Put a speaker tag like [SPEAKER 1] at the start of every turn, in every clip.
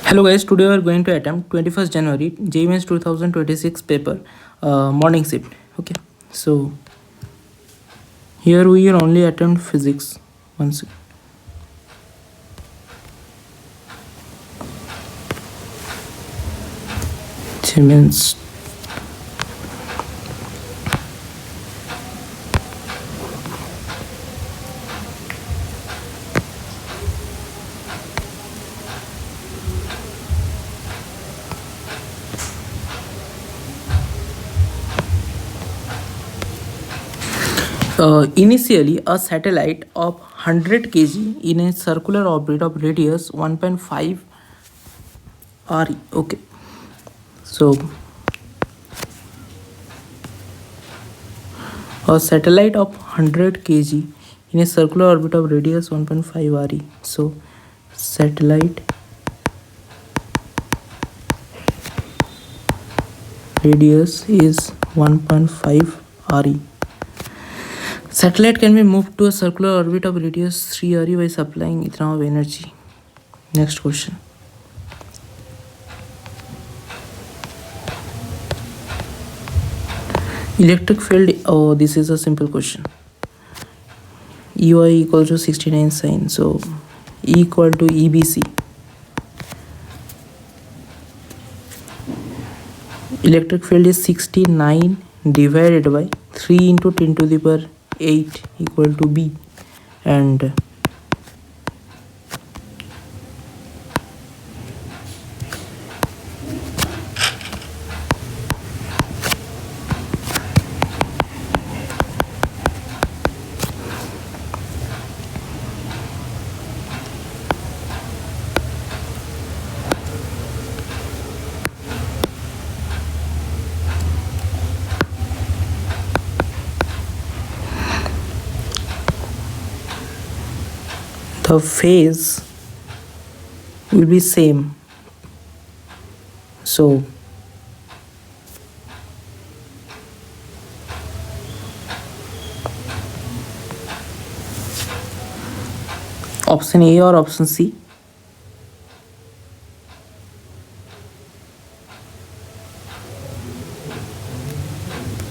[SPEAKER 1] Hello guys, today we are going to attempt 21st January JEE Mains 2026 paper morning shift. Okay, so here we will only attempt physics once. JEE Mains. Initially, a satellite of 100 kg in a circular orbit of radius 1.5 RE. Okay, so a satellite of 100 kg in a circular orbit of radius 1.5 RE. So satellite radius is 1.5 RE. Satellite can be moved to a circular orbit of radius 3 RE by supplying itna of energy. Next question. Electric field. Oh, this is a simple question. EY equals to 69 sin. So E equal to EBC. Electric field is 69 divided by 3 into 10 to the power 8 equal to B, and the phase will be same. So option A or option C?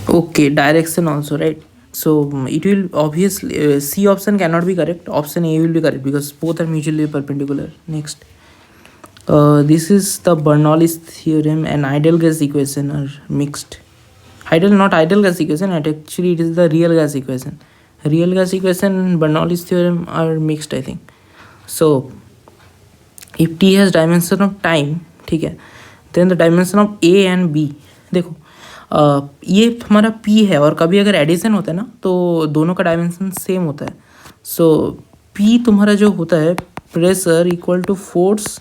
[SPEAKER 1] Okay, direction also, right? So it will obviously C option cannot be correct. Option A will be correct because both are mutually perpendicular. Next, this is the Bernoulli's theorem and ideal gas equation are mixed. Not ideal gas equation, and actually it is the real gas equation. Real gas equation and Bernoulli's theorem are mixed, I think. So if T has dimension of time, ठीक है, then the dimension of A and B. देखो ये हमारा P है और कभी अगर addition होता है ना तो दोनों का डायमेंशन सेम होता है. सो P तुम्हारा जो होता है pressure equal to force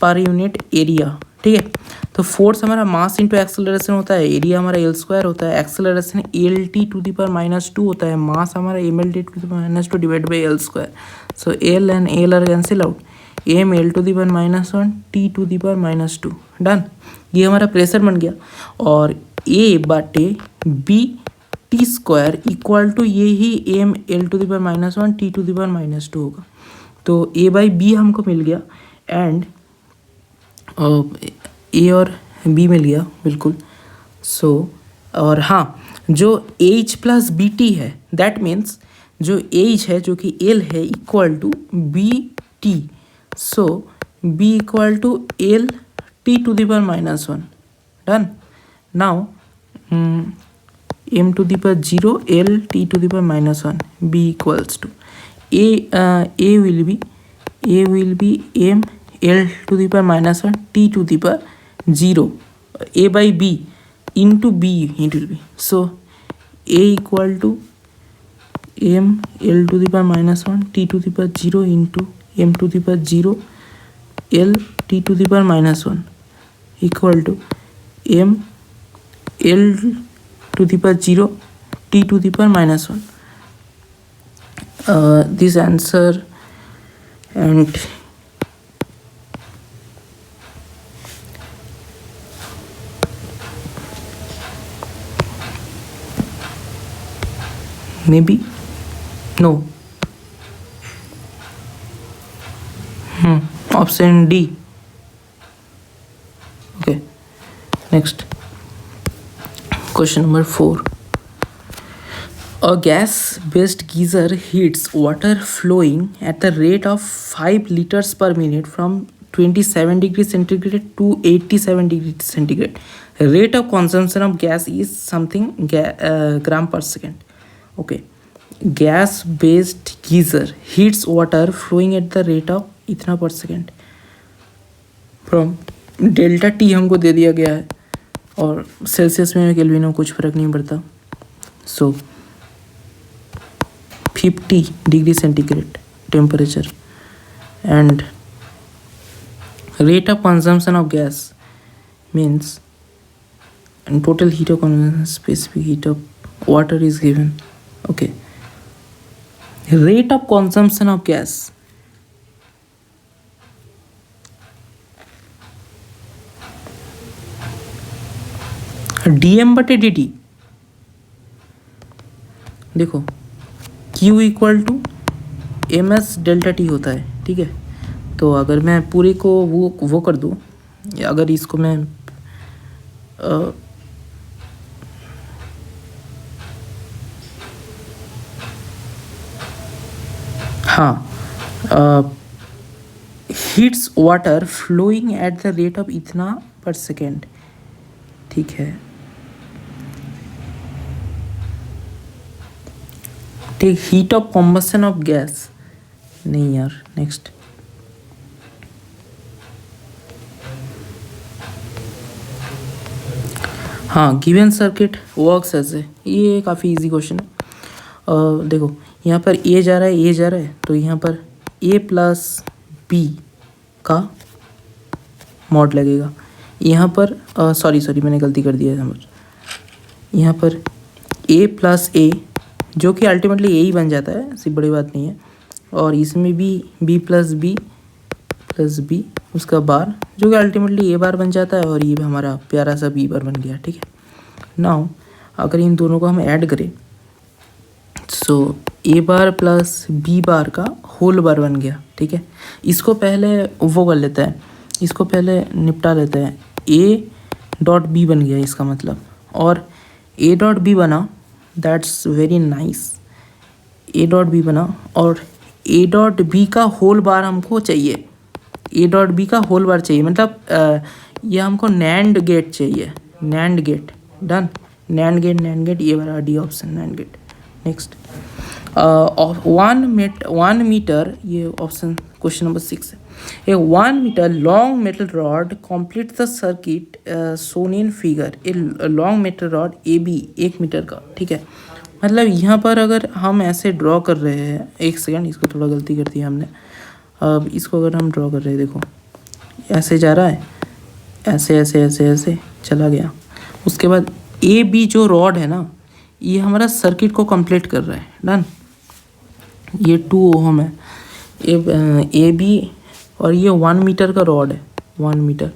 [SPEAKER 1] per unit area. ठीक है, तो फोर्स हमारा मास इंटू एक्सेलरेशन होता है, एरिया हमारा एल स्क्वायर होता है, acceleration L T to the power -2 होता है, मास हमारा M L T to the power -2 divide by L square. So L and L R cancel out, M L to the power -1 T to the power -2. Done. ये हमारा pressure बन गया और A बाटे B T square equal to ये ही M L to the power -1 T to the power -2 होगा. तो ए बाई बी हमको मिल गया एंड ए और बी मिल गया बिल्कुल. सो और हाँ, जो एच प्लस बी टी है दैट मीन्स जो एच है जो कि एल है equal to B T. So B equal to L T to the power -1. Done. Now m to the power 0 l t to the power -1 b equals to a will be m l to the power -1 t to the power 0 a by b into b it will be. So a equal to m l to the power -1 t to the power 0 into m to the power 0 l t to the power -1 equal to m l to the power 0 t to the power -1. This answer and maybe no. Option D. Next question number 4. A gas-based geyser heats water flowing at the rate of 5 liters per minute from 27 degrees centigrade to 87 degrees centigrade. Rate of consumption of gas is something gram per second. Okay. Gas-based geyser heats water flowing at the rate of इतना per second. From delta T हमको दे दिया गया है और Celsius में kelvin में कुछ फर्क नहीं पड़ता. सो 50 degree centigrade temperature and rate of consumption of gas means and total heat of consumption, specific heat of water is given. Okay, rate of consumption of gas. dm बटे dt. देखो Q equal to M S delta T होता है. ठीक है, तो अगर मैं पूरे को वो कर दूँ, अगर इसको मैं heats water flowing at the rate of इतना पर सेकेंड. ठीक है, take heat of combustion of gas. नहीं यार, नेक्स्ट. हाँ, गिवन सर्किट वर्क्स ऐसे. ये काफ़ी इजी क्वेश्चन है. देखो यहाँ पर ए जा रहा है, ए जा रहा है, तो यहाँ पर ए प्लस बी का मॉड लगेगा. यहाँ पर सॉरी मैंने गलती कर दिया है. यहाँ पर ए प्लस ए जो कि अल्टीमेटली ए ही बन जाता है, ऐसी बड़ी बात नहीं है. और इसमें भी बी प्लस बी उसका बार जो कि अल्टीमेटली ए बार बन जाता है, और ये हमारा प्यारा सा बी बार बन गया. ठीक है, नाउ अगर इन दोनों को हम ऐड करें, सो ए बार प्लस बी बार का होल बार बन गया. ठीक है, इसको पहले वो कर लेते हैं, इसको पहले निपटा लेते हैं. ए डॉट बी बन गया इसका मतलब, और ए डॉट बी बना. That's very nice. A dot B बना और ए डॉट बी का होल बार हमको चाहिए. ए डॉट बी का होल बार चाहिए, मतलब ये हमको नैंड गेट चाहिए. NAND gate done. NAND gate ये वाला D option NAND gate. Next 1 metre, ये ऑप्शन क्वेश्चन नंबर 6 है. A 1 metre long metal rod complete the circuit shown in figure. A long metal rod A B 1 metre का. ठीक है, मतलब यहाँ पर अगर हम ऐसे ड्रॉ कर रहे हैं, एक सेकेंड, इसको थोड़ा गलती कर दी हमने. अब इसको अगर हम ड्रॉ कर रहे हैं, देखो ऐसे जा रहा है, ऐसे ऐसे ऐसे ऐसे चला गया. उसके बाद ए बी जो रॉड है ना, ये हमारा सर्किट को कंप्लीट कर रहा है. डन. ये 2 ओम है ए बी, और ये 1 मीटर का रॉड है, 1 मीटर.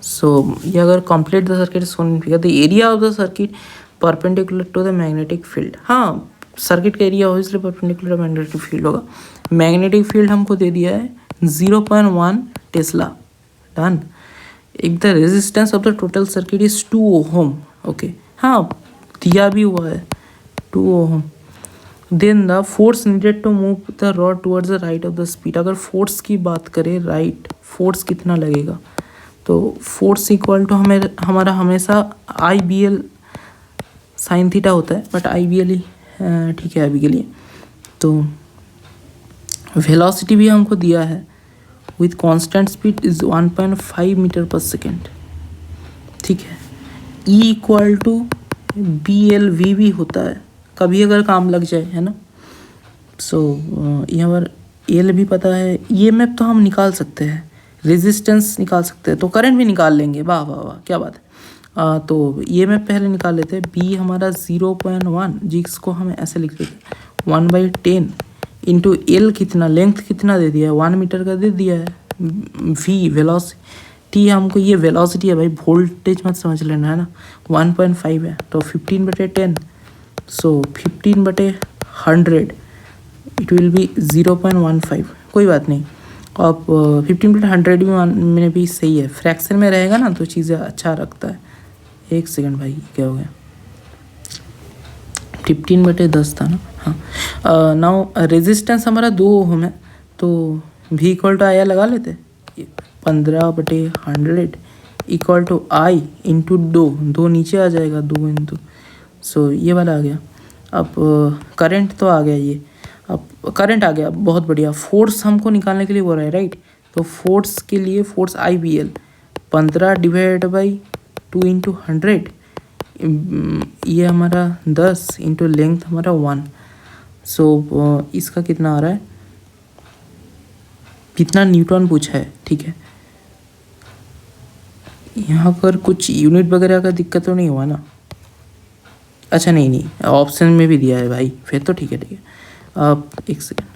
[SPEAKER 1] सो ये अगर complete the circuit shown figure the area of the circuit perpendicular to the magnetic field. हाँ, सर्किट का एरिया हो इसलिए परपेंडिकुलर मैग्नेटिक फील्ड होगा. मैग्नेटिक फील्ड हमको दे दिया है 0.1 टेस्ला. डन. एक the resistance of the total circuit is 2 ohm. Okay, हाँ दिया भी हुआ है 2 ohm. Then the force needed to move the rod towards the right of the speed. अगर फोर्स की बात करें, राइट फोर्स कितना लगेगा, तो फोर्स इक्वल टू हमारा हमेशा आई बी एल साइन थीटा होता है, बट आई बी एल ही ठीक है अभी के लिए. तो वेलोसिटी भी हमको दिया है with constant speed is 1.5 metre per second. ठीक है, E equal to B L V भी होता है कभी अगर काम लग जाए, है ना. सो यहाँ पर एल भी पता है. ई एम एफ तो हम निकाल सकते हैं, रेजिस्टेंस निकाल सकते हैं, तो करंट भी निकाल लेंगे. वाह वाह वाह, क्या बात है. तो ई एम एफ पहले निकाल लेते हैं. बी हमारा 0.1, जिसको हम ऐसे लिख लेते हैं 1/10 इंटू एल कितना, लेंथ कितना दे दिया है, 1 मीटर का दे दिया है. वी वेलोसिटी हमको, ये वेलोसिटी है भाई, वोल्टेज मत समझ लेना, है ना. 1.5 है, तो 15/10, सो 15/100 इट विल बी 0.15. कोई बात नहीं. अब 15/100 भी में भी सही है, फ्रैक्शन में रहेगा ना तो चीज़ें अच्छा रखता है। एक सेकंड भाई, क्या हो गया? 15/10 था ना। हाँ, नाउ रेजिस्टेंस हमारा 2 ओम है, तो V इक्वल टू आई लगा लेते। 15/100 इक्वल टू आई इंटू 2 नीचे आ जाएगा, 2 इंटू, सो ये वाला आ गया। अब करंट तो आ गया, ये अब करंट आ गया, बहुत बढ़िया। फोर्स हमको निकालने के लिए बोल रहा है, राइट? तो फोर्स के लिए फोर्स IBL 15/2 इंटू 100, ये हमारा 10 इंटू लेंथ हमारा 1। सो इसका कितना आ रहा है, कितना न्यूटन पूछा है, ठीक है। यहाँ पर कुछ यूनिट वगैरह का दिक्कत तो नहीं हुआ ना? अच्छा नहीं, ऑप्शन में भी दिया है भाई, फिर तो ठीक है, ठीक है। अब एक सेकेंड,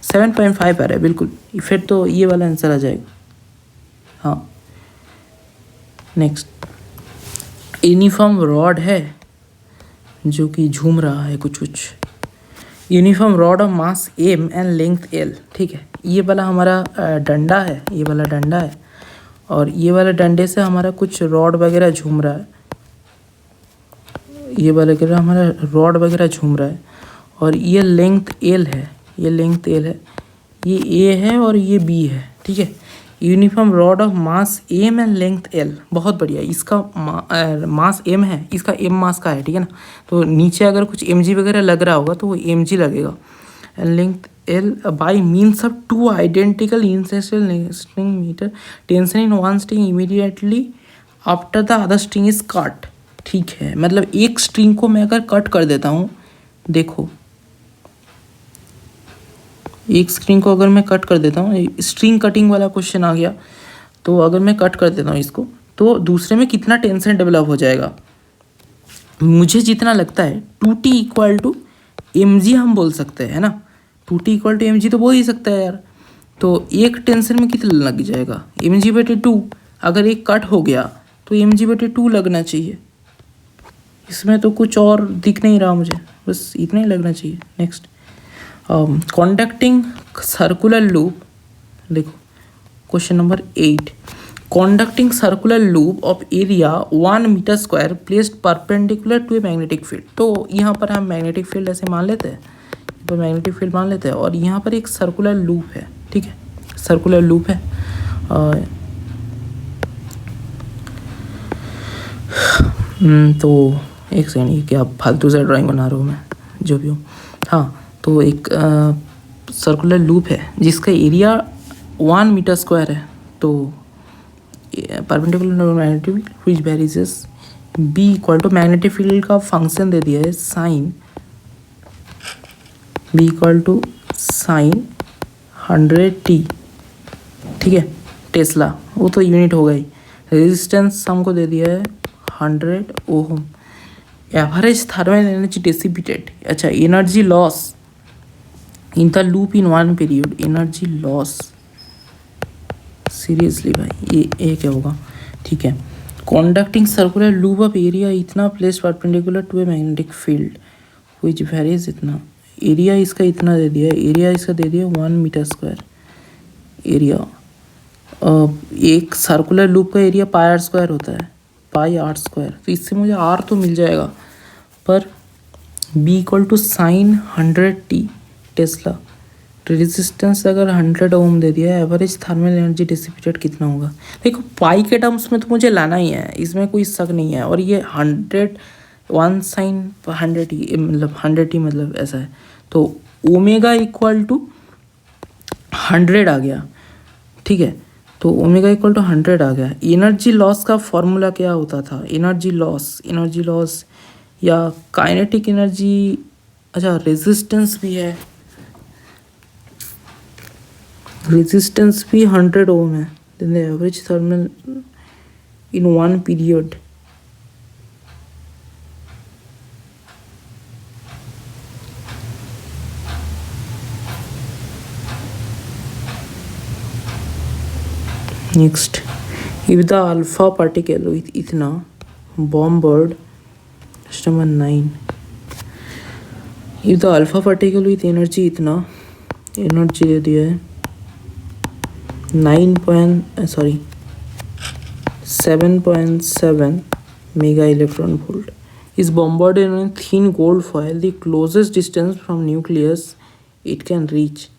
[SPEAKER 1] 7.5 आ रहा है बिल्कुल, फिर तो ये वाला आंसर आ जाएगा। हाँ, नेक्स्ट, यूनिफॉर्म रॉड है जो कि झूम रहा है कुछ कुछ। Uniform rod of mass M and length L, ठीक है। ये वाला हमारा डंडा है, ये वाला डंडा है, और ये वाला डंडे से हमारा कुछ रॉड वगैरह झूम रहा है, ये वाला हमारा रॉड वगैरह झूम रहा है, और ये लेंथ L है, ये लेंथ L है, ये A है और ये B है, ठीक है। Uniform rod of mass M and length L, बहुत बढ़िया। इसका मास M है, इसका M मास का है, ठीक है ना। तो नीचे अगर कुछ mg वगैरह लग रहा होगा तो वो mg लगेगा। And length L by means of 2 identical inextensible string metre tension in one string immediately after the other string is cut, ठीक है। मतलब एक स्ट्रिंग को मैं अगर कट कर देता हूँ, देखो एक स्ट्रिंग को अगर मैं कट कर देता हूँ, स्ट्रिंग कटिंग वाला क्वेश्चन आ गया, तो अगर मैं कट कर देता हूँ इसको, तो दूसरे में कितना टेंशन डेवलप हो जाएगा। मुझे जितना लगता है 2T इक्वल टू mg हम बोल सकते हैं, है ना। 2T इक्वल टू mg तो बोल ही सकता है यार। तो एक टेंशन में कितना लग जाएगा, mg/2। अगर एक कट हो गया तो mg/2 लगना चाहिए। इसमें तो कुछ और दिख नहीं रहा मुझे, बस इतना ही लगना चाहिए। नेक्स्ट, conducting circular loop, देखो question number 8, conducting circular loop of area 1 metre square placed perpendicular to a magnetic field. तो यहाँ पर हम मैग्नेटिक फील्ड ऐसे मान लेते हैं, तो मैग्नेटिक फील्ड मान लेते हैं, और यहाँ पर एक सर्कुलर लूप है, ठीक है, सर्कुलर लूप है। तो एक सेकंड, ये क्या फालतू से ड्राइंग बना रहा हूँ मैं, जो भी हूँ। हाँ, तो एक सर्कुलर लूप है जिसका एरिया 1 मीटर स्क्वायर है। तो perpendicular magnetic field which varies B equal to magnetic field का फंक्शन दे दिया है sine, B equal to sine 100t, ठीक है, टेस्ला, वो तो यूनिट हो गई। रेजिस्टेंस हमको दे दिया है 100 ohm. Average thermal energy dissipated, अच्छा energy loss in the loop in 1 period, energy loss, seriously भाई ये क्या होगा, ठीक है। Conducting circular loop of area इतना place perpendicular to a magnetic field which varies, इतना एरिया इसका इतना दे दिया, एरिया इसका दे दिया 1 मीटर स्क्वायर एरिया। एक सर्कुलर लूप का एरिया πr² होता है, πr², तो इससे मुझे r तो मिल जाएगा, पर B equal to sine 100t tesla. Resistance अगर 100 ओम दे दिया है, एवरेज थर्मल एनर्जी डिसिपेटेड कितना होगा। देखो पाई के टर्म्स में तो मुझे लाना ही है, इसमें कोई शक नहीं है। और ये 1 साइन 100t मतलब 100t मतलब ऐसा है, तो ओमेगा इक्वल टू 100 आ गया, ठीक है। तो ओमेगा इक्वल टू 100 आ गया। एनर्जी लॉस का फॉर्मूला क्या होता था, एनर्जी लॉस या काइनेटिक एनर्जी, अच्छा रेजिस्टेंस भी है, रेजिस्टेंस भी 100 ओम है। Then the average thermal in 1 period, next if the alpha particle with इतना bombard, number 9, if the alpha particle with energy इतना एनर्जी दे दिया है 7.7 mega electron volt is bombarded on a thin gold foil, the closest distance from nucleus it can reach.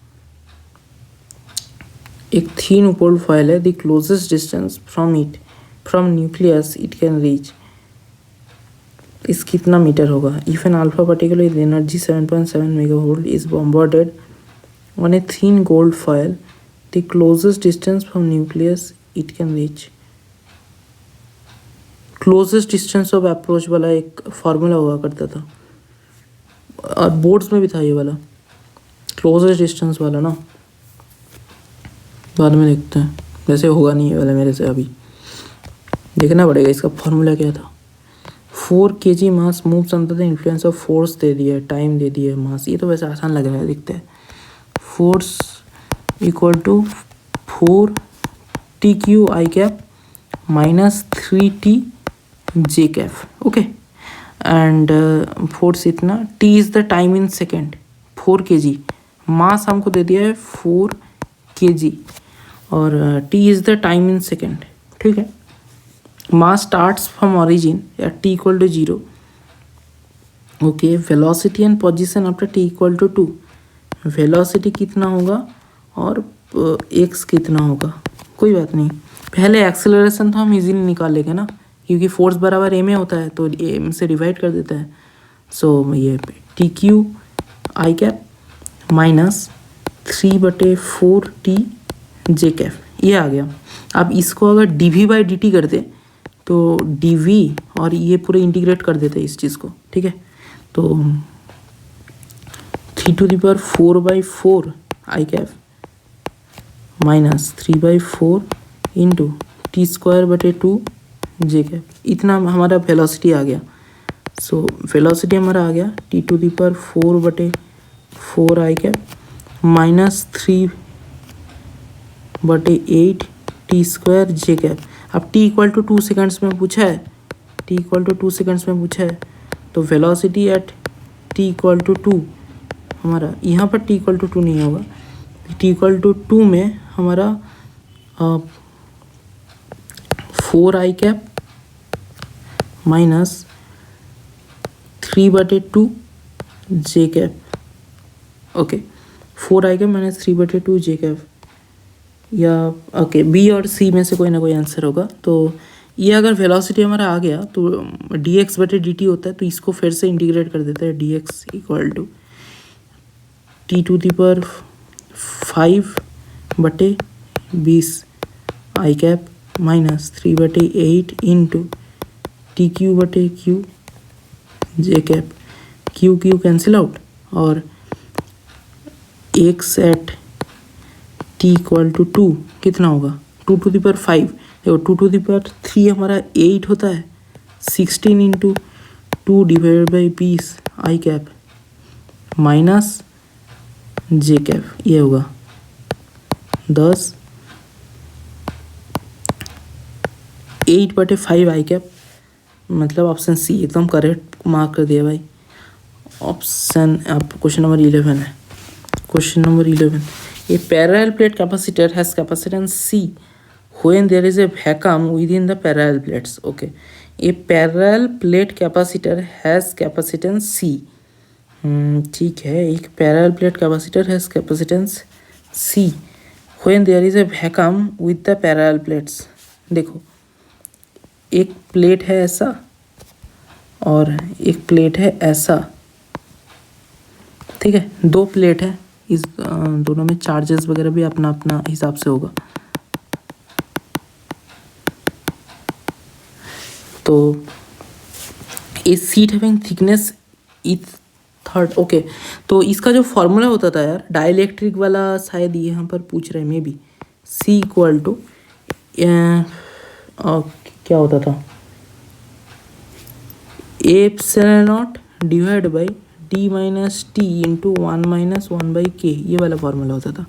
[SPEAKER 1] एक thin gold foil है, the closest distance from nucleus it can reach इस कितना metre होगा. If an alpha particle with energy 7.7 megavolt is bombarded on a thin gold foil, the closest distance from nucleus it can reach. Closest distance of approach वाला एक formula हुआ करता था और boards में भी था ये वाला क्लोजेस्ट डिस्टेंस वाला ना. बाद में देखते हैं, वैसे होगा नहीं ये वाला मेरे से, अभी देखना पड़ेगा इसका फार्मूला क्या था. 4 kg mass moves under the influence of force दे दिया है, टाइम दे दिया है, मास. ये तो वैसे आसान लग रहा है, दिखता है. Force equal to 4 TQ I cap minus 3T J cap. Okay, and force इतना, T is the time in second, 4 kg. Mass हमको दे दिया है 4 kg और T is the time in second. ठीक है, mass starts from origin at T equal to 0. Okay, velocity and position after T equal to 2. Velocity कितना होगा और x कितना होगा, कोई बात नहीं. पहले एक्सेलरेशन तो हम इजीली निकाल लेंगे ना, क्योंकि फोर्स बराबर m होता है तो m से डिवाइड कर देता है. सो ये TQ I cap minus 3/4T J Kaif ये आ गया. अब इसको अगर dv/dt कर दे तो dv और ये पूरे इंटीग्रेट कर देते हैं इस चीज़ को. ठीक है, तो 3⁴/4 I Kaif minus 3/4 into T² J cap. इतना हमारा वेलोसिटी आ गया. सो वेलोसिटी हमारा आ गया T⁴/4 I cap minus 3/8 T² J cap. अब T इक्वल टू 2 सेकेंड्स में पूछा है, T इक्वल टू 2 सेकेंड्स में पूछा है, तो velocity at T equal to 2 हमारा, यहाँ पर T इक्वल टू 2 नहीं होगा, T इक्वल टू 2 में हमारा 4 I cap minus 3/2 J cap. Okay, 4 I cap minus 3/2 J cap, या ओके बी और सी में से कोई ना कोई आंसर होगा. तो ये अगर वेलोसिटी हमारा आ गया तो dx/dt होता है, तो इसको फिर से इंटीग्रेट कर देता है. dx equal to T⁵/20 I cap minus 3/8 into TQ/Q J cap. Q cancel out और x at T equal to 2 कितना होगा, 2⁵. देखो 2⁵ हमारा 8 होता है, 16 into 2/20 I cap minus J cap, ये होगा 10. 8/5 I कैप, मतलब ऑप्शन सी एकदम करेक्ट मार्क कर दिया भाई. ऑप्शन अब क्वेश्चन नंबर 11 है. Question number 11, A parallel plate capacitor has capacitance C when there is a vacuum within the parallel plates. Okay, a parallel plate capacitor has capacitance C. ठीक है, एक parallel plate capacitor has capacitance C when there is a vacuum with the parallel plates. देखो, एक plate है ऐसा और एक plate है ऐसा. ठीक है, दो प्लेट है, इस दोनों में चार्जेस वगैरह भी अपना अपना हिसाब से होगा. तो ए सीट हैविंग थिकनेस इथ थर्ड. ओके, तो इसका जो फॉर्मूला होता था यार, डाइलेक्ट्रिक वाला शायद यहाँ पर पूछ रहे हैं, maybe C equal to क्या होता था, A∈0 divide by D minus T into 1 minus 1/k, ये वाला फॉर्मूला होता था.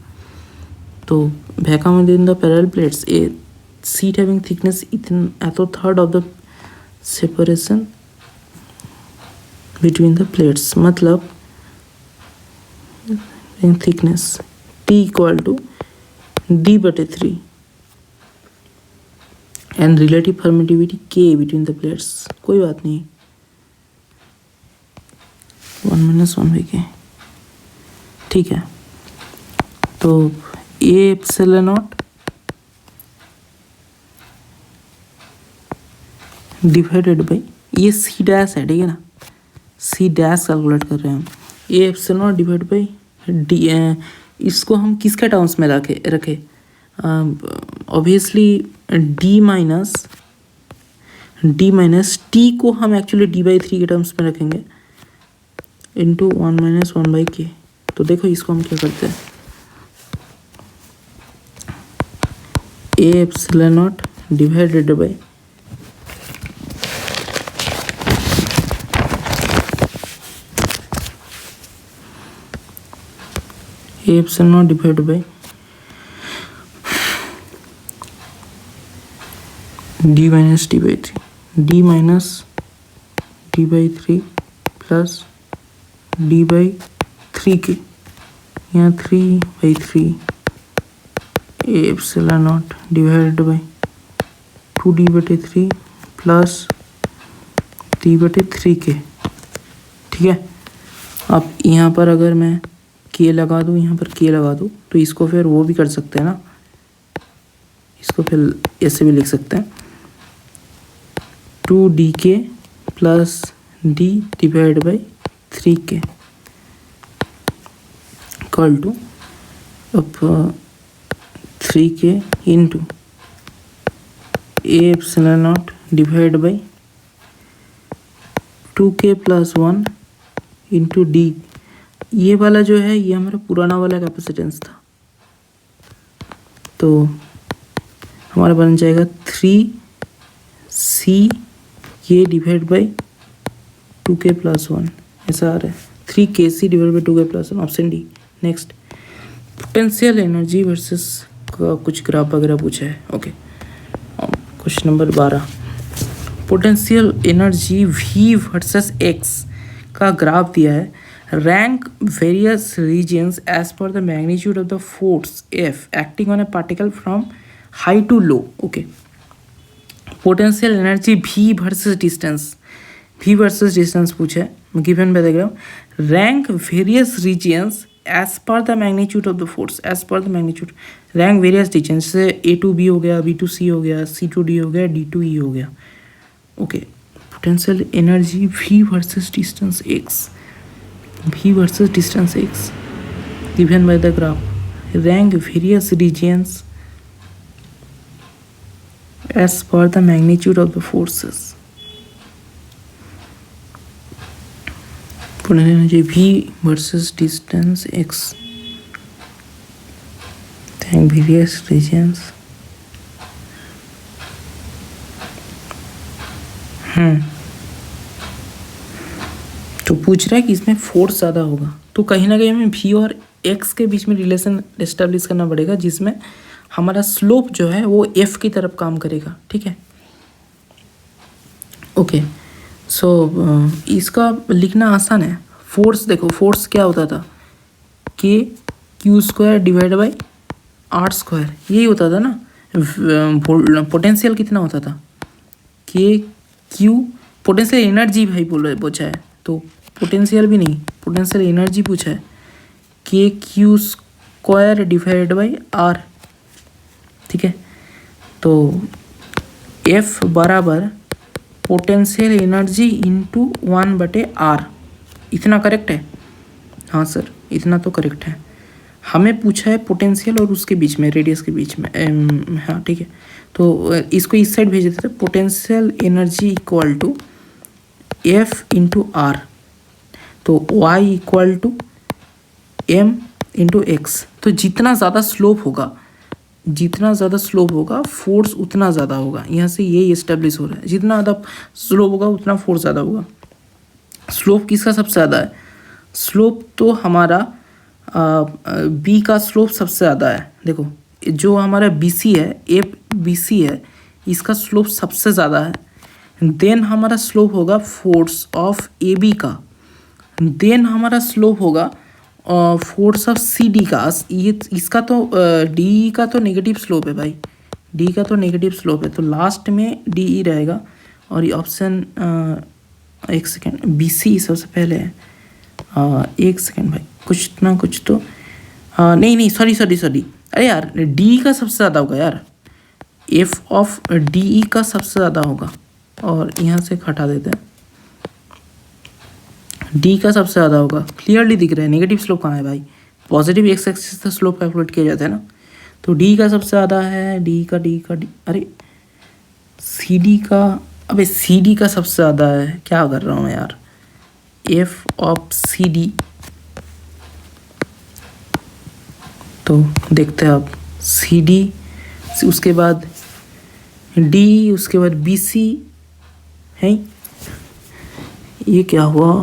[SPEAKER 1] तो vacuum within the parallel plates, a sheet having thickness इतना तो third of the separation between the plates, मतलब thickness T equal to d/3 and relative permittivity k between the plates, कोई बात नहीं, 1-1/k, ठीक है। तो a epsilon naught divided by, ये सी डैश है, ठीक है ना, सी डैश कैलकुलेट कर रहे हैं हम, ए epsilon not divide by D, इसको हम किसके टर्म्स में रखे ऑब्वियसली डी माइनस टी को हम एक्चुअली d/3 के टर्म्स में रखेंगे इंटू 1-1/k। तो देखो इसको हम क्या करते हैं, ए epsilon naught divided by A epsilon not divide by d minus d/3 plus d/3k, यहाँ 3/3 ए epsilon naught divided by 2d/3 plus d/3k, ठीक है। अब यहाँ पर अगर मैं k लगा दूँ, यहाँ पर k लगा दूँ, तो इसको फिर वो भी कर सकते हैं ना, इसको फिर ऐसे भी लिख सकते हैं 2dk plus d divide by 3k equal to अब 3k into A epsilon not divide by 2k plus 1 into D. ये वाला जो है ये हमारा पुराना वाला कैपेसिटेंस था, तो हमारा बन जाएगा 3c ये डिवाइड बाई 2k प्लस 1, ऐसा आ रहा है 3kc divide by 2k plus 1, option D. Next, potential energy versus का कुछ ग्राफ वगैरह पूछा है, okay. Question number 12, potential energy v versus x का ग्राफ दिया है, rank various regions as per the magnitude of the force f acting on a particle from high to low, okay. Potential energy v versus distance पूछा है, given by the graph, rank various regions as per the magnitude of the force, as per the magnitude, rank various distance, जैसे a to b हो गया, b to c हो गया, c to d हो गया, d to e हो गया, okay. Potential energy v versus distance x given by the graph, rank various regions as per the magnitude of the forces. Potential energy v versus distance x, then various regions. तो पूछ रहा है कि इसमें force ज़्यादा होगा, तो कहीं ना कहीं हमें v और x के बीच में रिलेशन एस्टेब्लिश करना पड़ेगा, जिसमें हमारा स्लोप जो है वो f की तरफ काम करेगा, ठीक है, ओके। सो इसका लिखना आसान है। फोर्स देखो, फोर्स क्या होता था, k² डिवाइड बाई r², यही होता था ना। पोटेंशियल कितना होता था, k/q, पोटेंशियल एनर्जी भाई पूछा है, तो पोटेंशियल भी नहीं, पोटेंशियल एनर्जी पूछा है, k/q² डिवाइड बाई r, ठीक है। तो F बराबर पोटेंशियल एनर्जी इंटू 1/r, इतना करेक्ट है? हाँ सर, इतना तो करेक्ट है। हमें पूछा है पोटेंशियल और उसके बीच में, रेडियस के बीच में, हाँ ठीक है। तो इसको इस साइड भेज देते थे, potential energy equal to F into R, तो Y equal to M into X. तो जितना ज़्यादा स्लोप होगा फोर्स उतना ज़्यादा होगा, यहाँ से यही इस्टेब्लिश हो रहा है, जितना ज़्यादा स्लोप होगा उतना फोर्स ज़्यादा होगा। स्लोप किसका सबसे ज़्यादा है, स्लोप तो हमारा बी का स्लोप सबसे ज़्यादा है। देखो जो हमारा BC है, BC है, इसका स्लोप सबसे ज़्यादा है। देन हमारा स्लोप होगा फोर्स ऑफ AB का, देन हमारा स्लोप होगा फोर्स ऑफ सी डी का, ये इसका तो डी का तो नेगेटिव स्लोप है भाई, डी का तो नेगेटिव स्लोप है, तो लास्ट में डी ई रहेगा। और ये ऑप्शन एक सेकेंड, बी सी सबसे पहले है। एक सेकेंड भाई, कुछ ना कुछ तो नहीं नहीं, सॉरी सॉरी सॉरी, अरे यार डी का सबसे ज़्यादा होगा यार, एफ ऑफ डी ई का सबसे ज़्यादा होगा। और यहाँ से हटा देते हैं, डी का सबसे ज़्यादा होगा, क्लियरली दिख रहा है। नेगेटिव स्लोप कहाँ है भाई, पॉजिटिव एक्स एक्सिस से स्लोप कैलकुलेट किया जाता है ना, तो डी का सबसे ज़्यादा है, डी का अरे सी डी का, अबे सी डी का सबसे ज़्यादा है, क्या कर रहा हूँ मैं यार, एफ ऑफ सी डी। तो देखते हैं आप, सी डी, उसके बाद डी, उसके बाद बी सी है, ये क्या हुआ,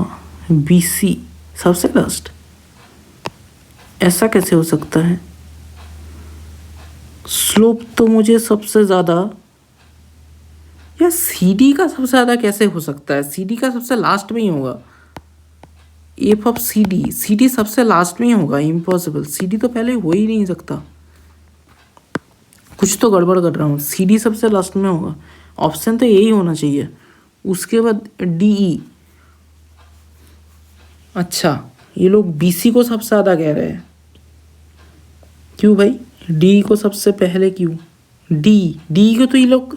[SPEAKER 1] बी सी सबसे लास्ट, ऐसा कैसे हो सकता है। स्लोप तो मुझे सबसे ज़्यादा, या सी डी का सबसे ज़्यादा कैसे हो सकता है, सी डी का सबसे लास्ट में ही होगा, एफ ऑफ सी डी सबसे लास्ट में ही होगा, इम्पॉसिबल, सी डी तो पहले हो ही नहीं सकता, कुछ तो गड़बड़ कर रहा हूँ, सी डी सबसे लास्ट में होगा, ऑप्शन तो यही होना चाहिए। उसके बाद डी ई, अच्छा ये लोग बी सी को सबसे ज़्यादा कह रहे हैं, क्यों भाई, डी को सबसे पहले क्यों, डी को तो ये लोग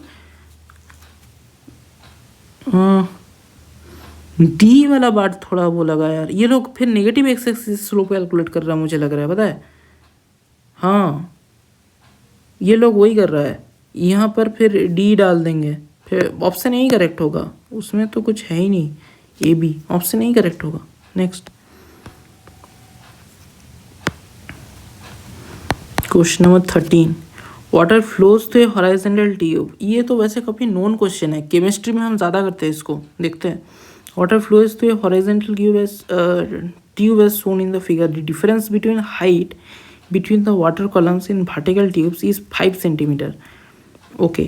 [SPEAKER 1] डी वाला बात थोड़ा वो लगा यार, ये लोग फिर negative x axis slope calculate कर रहा है, मुझे लग रहा है, पता है, हाँ ये लोग वही कर रहा है, यहाँ पर फिर डी डाल देंगे, फिर ऑप्शन यही करेक्ट होगा, उसमें तो कुछ है ही नहीं, ए बी ऑप्शन यही करेक्ट होगा। Next question number 13, water flows through a horizontal tube, ये तो वैसे काफ़ी नोन क्वेश्चन है, केमिस्ट्री में हम ज़्यादा करते हैं इसको, देखते हैं। Water flows through a horizontal tube as shown in the figure, the difference between height between the water columns in vertical tubes is 5 centimeter, okay,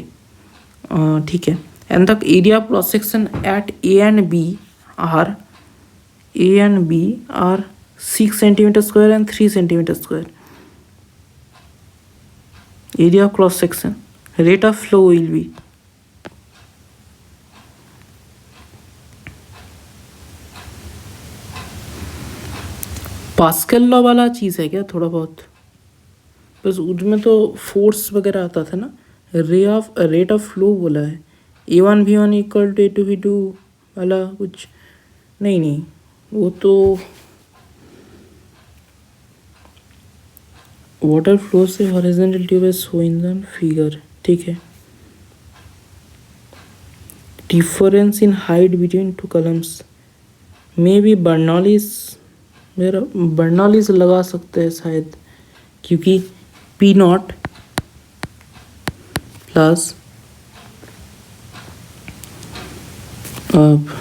[SPEAKER 1] ठीक है, and the area of cross section at A and B are 6 centimeter square and 3 centimeter square. Area of cross section, rate of flow will be, pascal law वाला चीज़ है क्या थोड़ा बहुत, बस उसमें तो फोर्स वगैरह आता था ना, रेट ऑफ फ्लो बोला है, A1 V1 equal to A2 V2 वाला कुछ नहीं, वो तो वाटर फ्लो से horizontal tube as show in the figure, ठीक है। Difference in height between two columns, may be Bernoulli's, मेरा बर्नौलीज लगा सकते हैं शायद, क्योंकि पी नॉट प्लस अब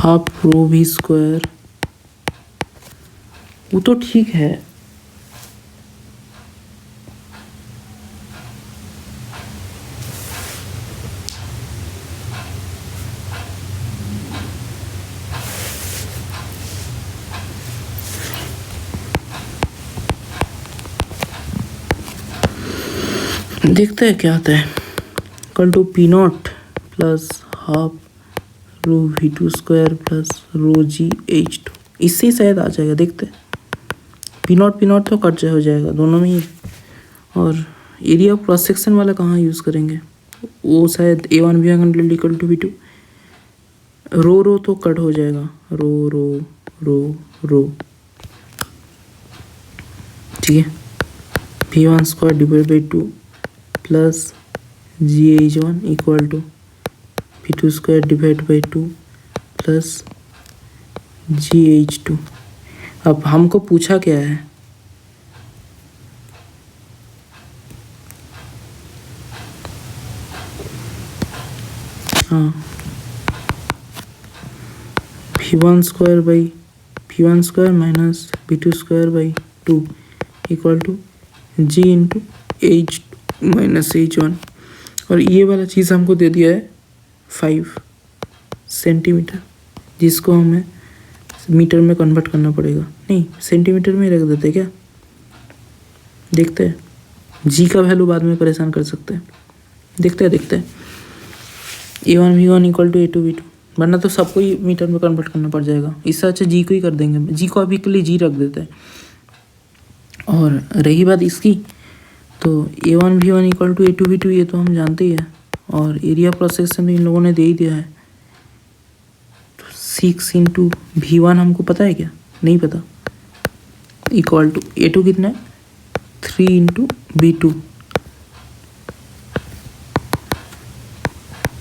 [SPEAKER 1] हाफ रो भी स्क्वायर, वो तो ठीक है, देखते हैं क्या आता है। Equal to P not plus half rho V two square plus rho G H two, इससे ही शायद आ जाएगा, देखते हैं। पी नॉट तो कट हो जाएगा दोनों में ही, और एरिया ऑफ क्रॉस सेक्शन वाला कहाँ यूज़ करेंगे, वो शायद A1 इक्वल टू V2, रो तो कट हो जाएगा, रो ठीक है, V1 square divide by 2 plus GH1 equal to V2 square divide by 2 plus GH2। अब हमको पूछा क्या है, हाँ, v1 square by v1 square minus v2 square by 2 equal to g into H minus h1। और ये वाला चीज़ हमको दे दिया है 5 सेंटीमीटर, जिसको हमें मीटर में कन्वर्ट करना पड़ेगा। नहीं, सेंटीमीटर में ही रख देते क्या, देखते हैं। जी का वैल्यू बाद में परेशान कर सकते हैं, देखते हैं। a1v1 इक्वल टू a2v2, वरना तो सबको ही मीटर में कन्वर्ट करना पड़ जाएगा। इससे अच्छा जी को ही कर देंगे, जी को अभी के लिए जी रख देते हैं। और रही बात इसकी, तो a1v1 इक्वल टू a2v2 ये तो हम जानते ही है, और एरिया क्रॉस सेक्शन इन लोगों ने दे ही दिया है। तो 6 इंटू v1 हमको पता है क्या, नहीं पता, इक्वल टू a2 कितना है 3 into v2,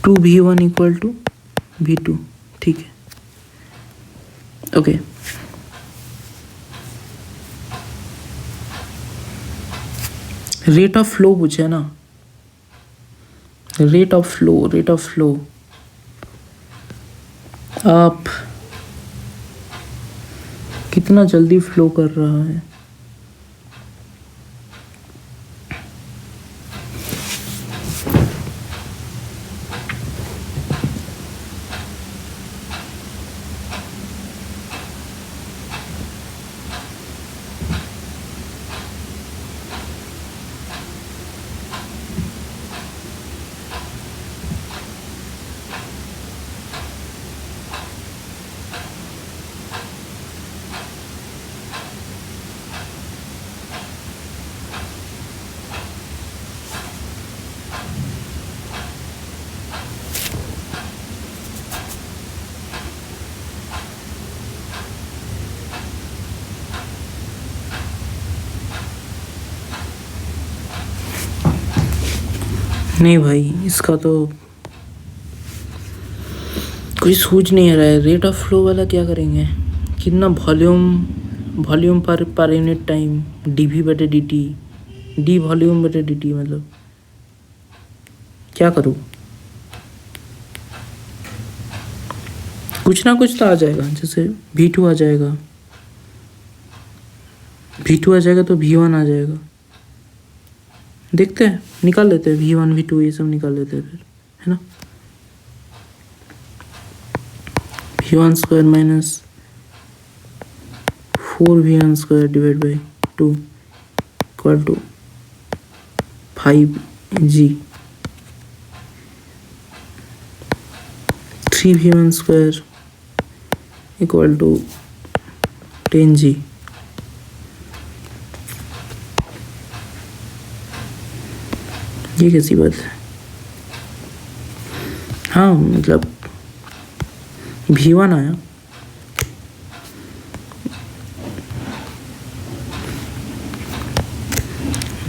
[SPEAKER 1] 2v1 equal to v2, ठीक है। ओके, रेट ऑफ फ्लो पूछे ना, रेट ऑफ फ्लो आप कितना जल्दी फ्लो कर रहा है। नहीं भाई, इसका तो कोई सूझ नहीं आ रहा है। रेट ऑफ फ्लो वाला क्या करेंगे, कितना volume per unit time, dv/dt, D वॉल्यूम/dt, मतलब क्या करूँ, कुछ ना कुछ तो आ जाएगा। जैसे v2 आ जाएगा, तो v1 आ जाएगा। देखते हैं, निकाल लेते हैं v1 v2 ये सब निकाल लेते हैं फिर, है ना। v1 square minus 4v1 square divide by 2 equal to 5g, 3v1 square equal to 10g। ये कैसी बात है। हाँ, मतलब v1 आया,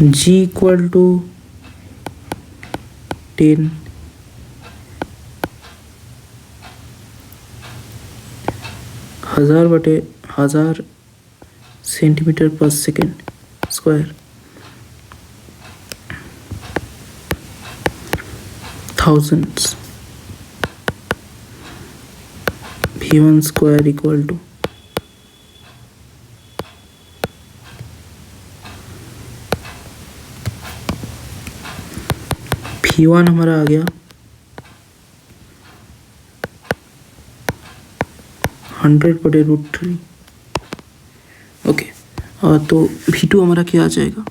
[SPEAKER 1] g equal to 10, 1000/1000 centimetre per second square, 1000s, v1 square equal to v1 हमारा आ गया 100/√3। ओके, तो v2 हमारा क्या आ जाएगा,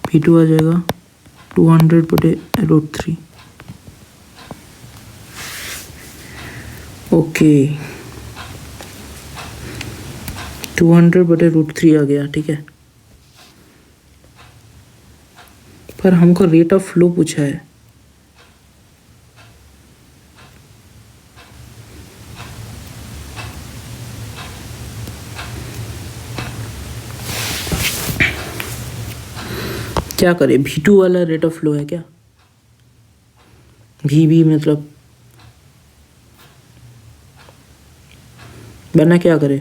[SPEAKER 1] v2 आ जाएगा 200/√3। ओके, 200/√3 आ गया, ठीक है। पर हमको रेट ऑफ फ्लो पूछा है। क्या करें, v2 वाला रेट ऑफ फ्लो है क्या, v मतलब वरना क्या करें,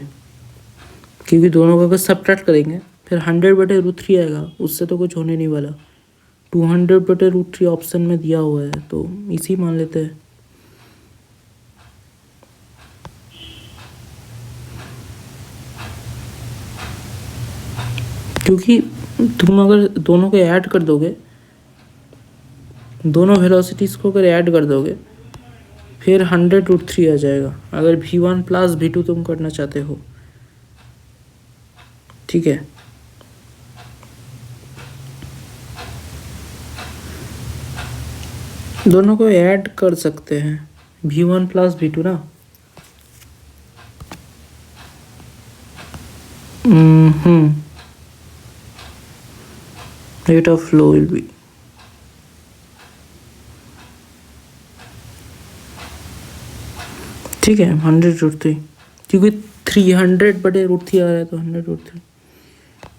[SPEAKER 1] क्योंकि दोनों का अगर सब्ट्रैक्ट करेंगे फिर 100/√3 आएगा, उससे तो कुछ होने नहीं वाला। 200/√3 ऑप्शन में दिया हुआ है, तो इसी मान लेते हैं। क्योंकि तुम अगर दोनों को ऐड कर दोगे, दोनों वेलोसिटीज़ को अगर ऐड कर दोगे फिर 100√3 आ जाएगा, अगर v1 प्लस v2 तुम करना चाहते हो। ठीक है, दोनों को ऐड कर सकते हैं, v1 प्लस v2 ना। Rate of flow will be, ठीक है, 100√3, क्योंकि 300/√3 आ रहा है तो 100√3।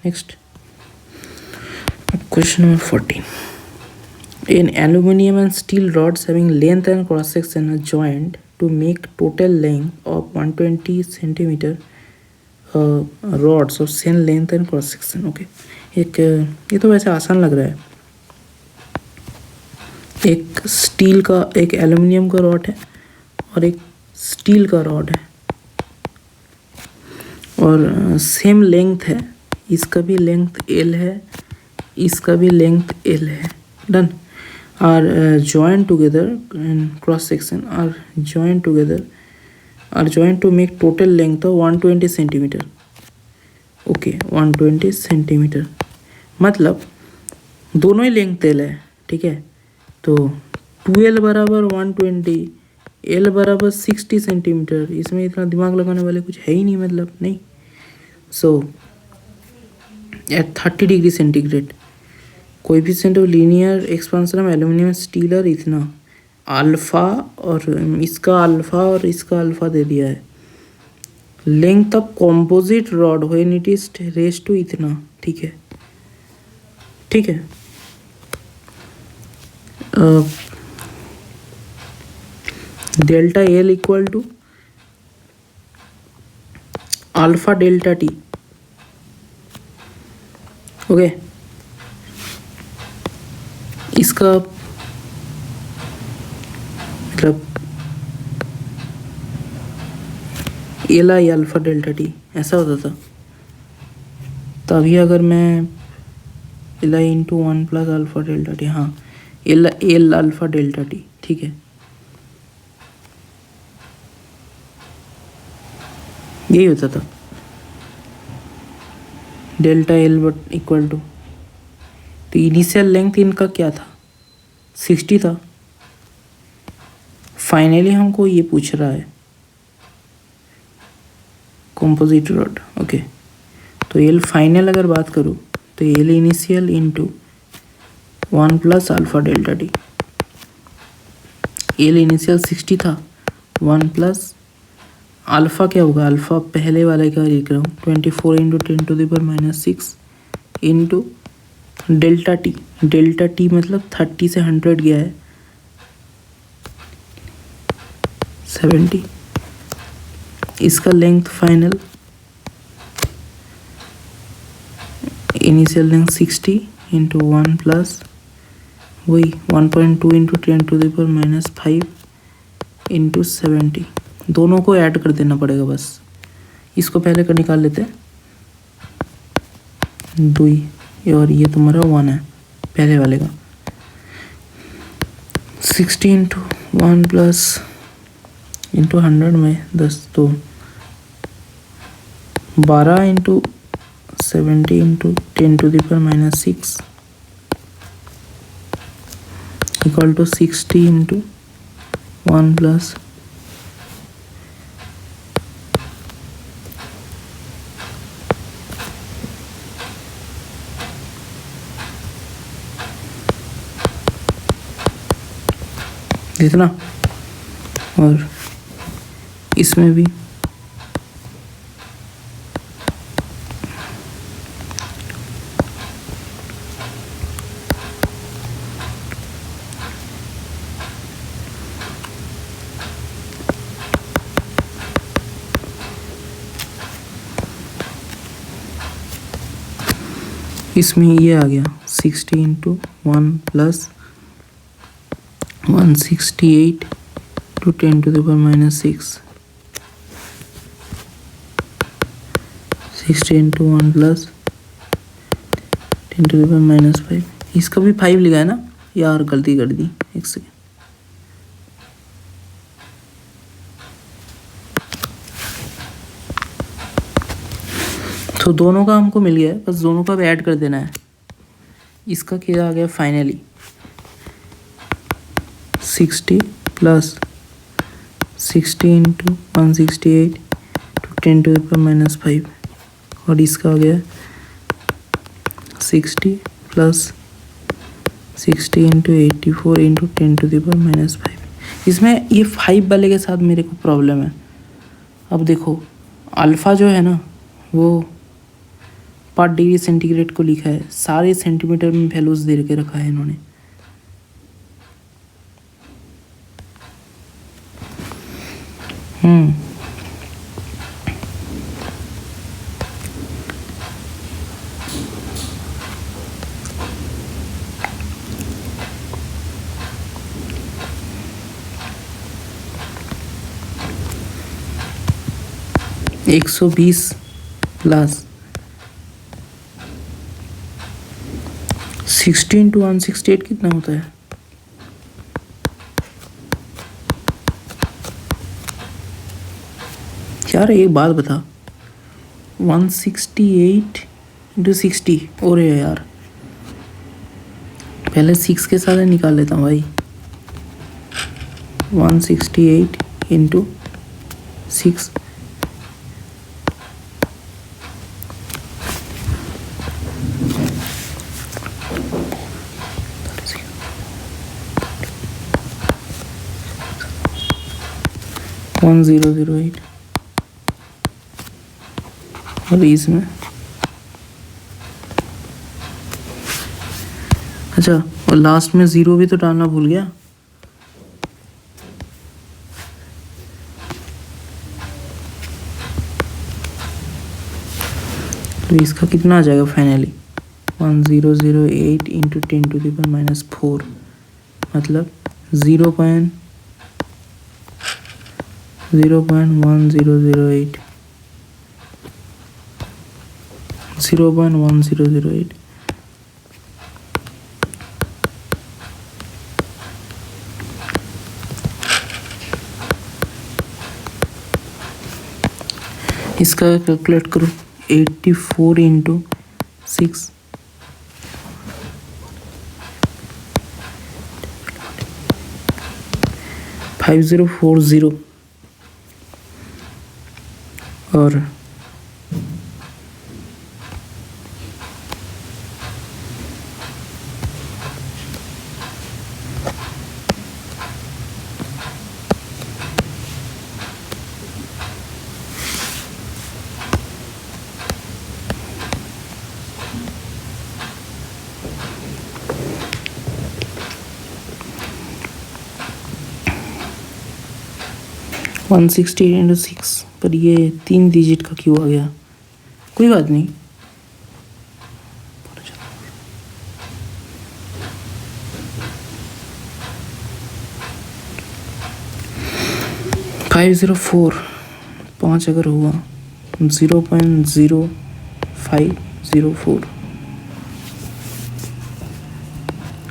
[SPEAKER 1] Next question number 14। In aluminum and steel rods having length and cross section are joined to make total length of 120 centimeter rods of same length and cross section। Okay, एक ये तो वैसे आसान लग रहा है। एक स्टील का, एक एल्यूमिनियम का रॉड है और एक स्टील का रॉड है और सेम लेंथ है, इसका भी लेंथ L है, इसका भी लेंथ L है। Done. are joined together and cross section are joined together, are joined to make total length of 120 centimeter। Okay, 120 centimetre, मतलब दोनों ही लेंथ L है। ठीक है, तो 2L बराबर 120, L बराबर 60 सेंटीमीटर, इसमें इतना दिमाग लगाने वाले कुछ है ही नहीं, मतलब नहीं। So at 30 degree centigrade coefficient of linear expansion of aluminium steel और इतना अल्फा, और इसका अल्फा और इसका अल्फा दे दिया है। Length of composite rod when it is raise to इतना। ठीक है, ठीक है, delta L equal to alpha delta T. Okay, इसका मतलब L I alpha delta T ऐसा होता था। तभी अगर मैं L I into 1 plus alpha delta T, हाँ, एल अल्फा डेल्टा टी, ठीक है, यही होता था। Delta L but equal to, तो इनिशियल लेंथ इनका क्या था, 60 था। फाइनली हमको ये पूछ रहा है कंपोजिट रॉड। ओके, तो एल फाइनल अगर बात करूँ तो L initial into 1 plus alpha delta T. L initial 60 था, 1 प्लस अल्फा क्या होगा, अल्फा पहले वाले का लिख रहा हूँ 24 into 10⁻⁶ into delta T. Delta T मतलब 30 से 100 गया है 70। इसका length final initial length 60 into 1 plus वही 1.2 इंटू 10⁻⁵ इंटू 70। दोनों को ऐड कर देना पड़ेगा बस। इसको पहले कर निकाल लेते हैं, 2 और ये तुम्हारा 1 है पहले वाले का। 60 इंटू 1 प्लस इंटू 100 में 10, तो 12 into 70 into 10⁻⁶ equal to 60 into 1 plus इतना, और इसमें भी इसमें ये आ गया 60 into 1 plus 168 to 10⁻⁶, 60 into 1 plus 10⁻⁵। इसका भी 5 लिखा है ना यार, गलती कर दी, एक सेकेंड। तो दोनों का हमको मिल गया है, बस दोनों का भी ऐड कर देना है। इसका क्या आ गया फाइनली 60 प्लस 60 इंटू 168 टू 10⁻⁵। और इसका आ गया 60 प्लस 60 इंटू 84 इंटू 10⁻⁵। इसमें ये 5 वाले के साथ मेरे को प्रॉब्लम है। अब देखो अल्फ़ा जो है ना वो पर डिग्री सेंटीग्रेड को लिखा है, सारे सेंटीमीटर में वैल्यूज दे के रखा है इन्होंने। एक 120 प्लस 60 इंटू 168 कितना होता है? यार एक बात बता, 168 इंटू 60 और है यार, पहले 6 के साथ निकाल लेता हूँ भाई। 168 इंटू 6 1008। और इसमें अच्छा, और लास्ट में 0 भी तो डालना भूल गया। तो इसका कितना आ जाएगा फाइनली 1008 इंटू 10⁻⁴, मतलब 0.1008 0.1008। इसका कैलकुलेट करो 84 इंटू 6 5040 और वन 168 इंटू 6 पर ये 3 डिजिट का क्यों आ गया? कोई बात नहीं, फाइव 5 अगर हुआ 0.0504,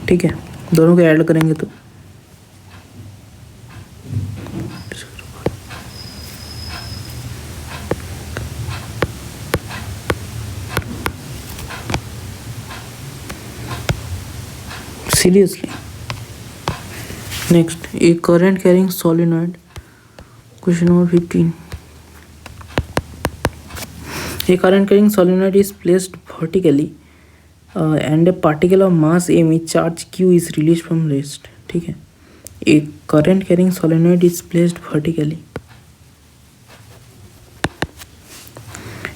[SPEAKER 1] ठीक है। दोनों को ऐड करेंगे तो seriously. Next, A current carrying solenoid, question number 15। A current carrying solenoid is placed vertically and a particle of mass m with charge q is released from rest, ठीक है। A current carrying solenoid is placed vertically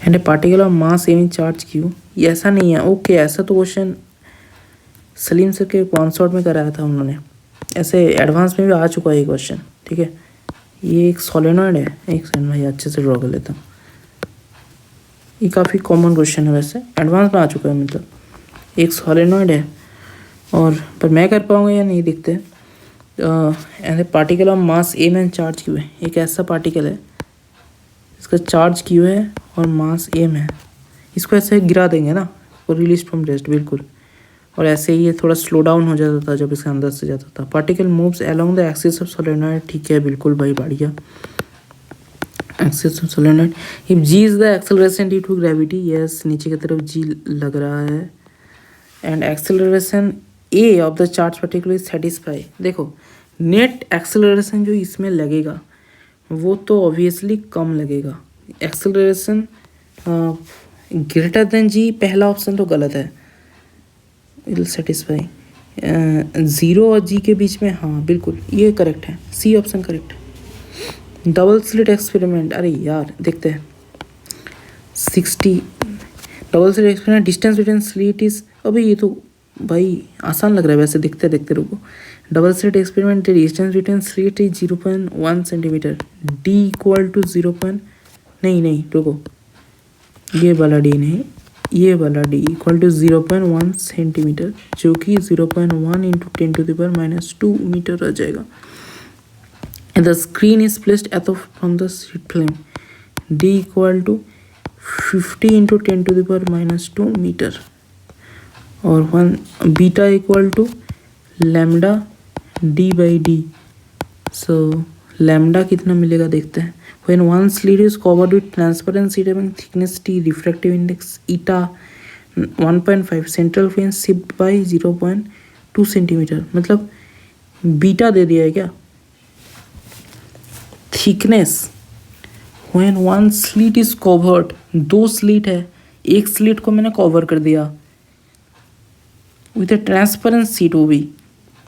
[SPEAKER 1] and a particle of mass m with charge q, ये ऐसा नहीं है। Okay, ऐसा तो question Salim sir के one shot में कराया था उन्होंने, ऐसे एडवांस में भी आ चुका है ये क्वेश्चन, ठीक है। ये एक सोलेनॉइड है, एक सेकंड भाई अच्छे से ड्रॉ कर लेता हूँ। ये काफ़ी कॉमन क्वेश्चन है, वैसे एडवांस में आ चुका है। मतलब एक सोलेनॉइड है और पर मैं कर पाऊँगा या नहीं देखते। And particle of mass M and charge Q है। एक ऐसा पार्टिकल है इसका चार्ज क्यू है और मास एम है। इसको ऐसे गिरा देंगे ना, रिलीज फ्रॉम रेस्ट, बिल्कुल। और ऐसे ही ये थोड़ा स्लो डाउन हो जाता था जब इसके अंदर से जाता था। Particle moves along the axis of solenoid, ठीक है बिल्कुल भाई, बढ़िया। Axis of solenoid, if G is the acceleration due to gravity, yes नीचे की तरफ जी लग रहा है। And acceleration A of the charge particle is satisfy. देखो नेट एक्सेलरेशन जो इसमें लगेगा वो तो ऑब्वियसली कम लगेगा। एक्सेलरेशन ग्रेटर देन जी, पहला ऑप्शन तो गलत है, विल सेटिस्फाई। ज़ीरो और जी के बीच में, हाँ बिल्कुल ये करेक्ट है, सी ऑप्शन करेक्ट है। डबल स्लिट एक्सपेरिमेंट, अरे यार देखते हैं 60। Double slit experiment, distance between slit is, अभी ये तो भाई आसान लग रहा है वैसे, देखते देखते रुको। Double slit experiment, the distance between slit is 0.1 centimetre, D equal to 0. नहीं रुको, ये वाला डी नहीं, ये वाला डी इक्वल टू 0.1 सेंटीमीटर, जो कि 0.1 इंटू 10⁻⁻2 मीटर आ जाएगा। The screen is placed at from the sheet flame, D equal to 50 into 10⁻⁻2 metre, और 1 beta equal to lambda D by D. So lambda कितना मिलेगा देखते हैं। When one slit is covered with transparent sheet having thickness T, refractive index eta 1.5, central fringe shift by 0.2 centimetre, मतलब beta दे दिया है क्या। Thickness, when one slit is covered, दो slit है, एक स्लिट को मैंने कवर कर दिया विथ ए ट्रांसपेरेंट शीट, वो भी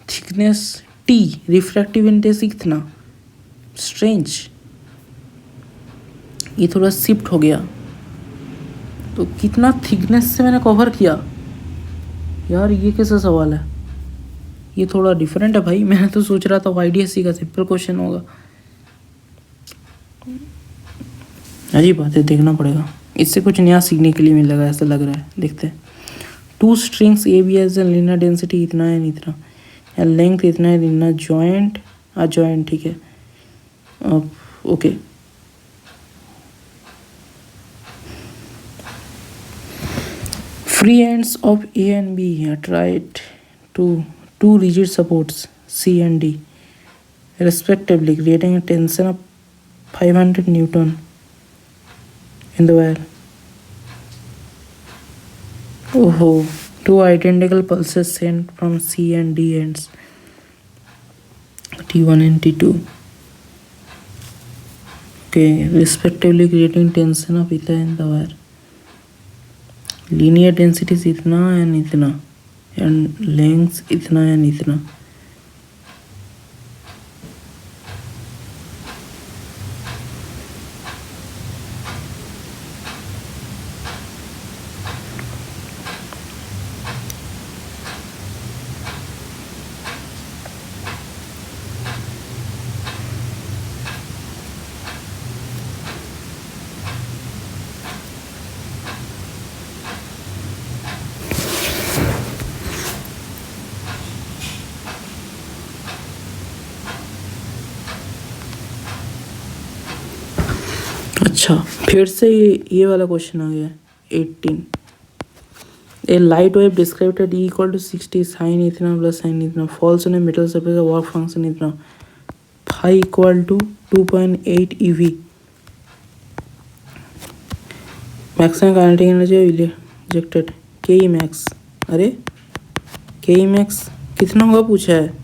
[SPEAKER 1] थिकनेस टी, रिफ्रैक्टिव इंडेक्स कितना, स्ट्रेंज, ये थोड़ा शिफ्ट हो गया, तो कितना थिकनेस से मैंने कवर किया यार, ये कैसा सवाल है, ये थोड़ा डिफरेंट है भाई। मैंने तो सोच रहा था YDSC का सिंपल क्वेश्चन होगा। अजीब बात है, देखना पड़ेगा, इससे कुछ नया सीखने के लिए मिलेगा ऐसा लग रहा है, देखते हैं। 2 strings A B as linear density इतना है, इतना या लेंथ इतना है, इतना जॉइंट जॉइंट, ठीक है okay. Free ends of A and B are tied to two rigid supports C and D, respectively, creating a tension of 500 Newton in the wire. Oh, two identical pulses sent from C and D ends, T1 and T2. Okay, respectively creating tension of eta in the wire. Linear density इतना and इतना, and length इतना and इतना। अच्छा फिर से ये वाला question आ गया 18। A light wave described at E equal to 60 sine इतना प्लस साइन इतना falls on a metal surface का वर्क फंक्शन इतना, phi equal to 2.8 EV। Maximum kinetic energy ejected के ई मैक्स, अरे के ई मैक्स कितना होगा पूछा है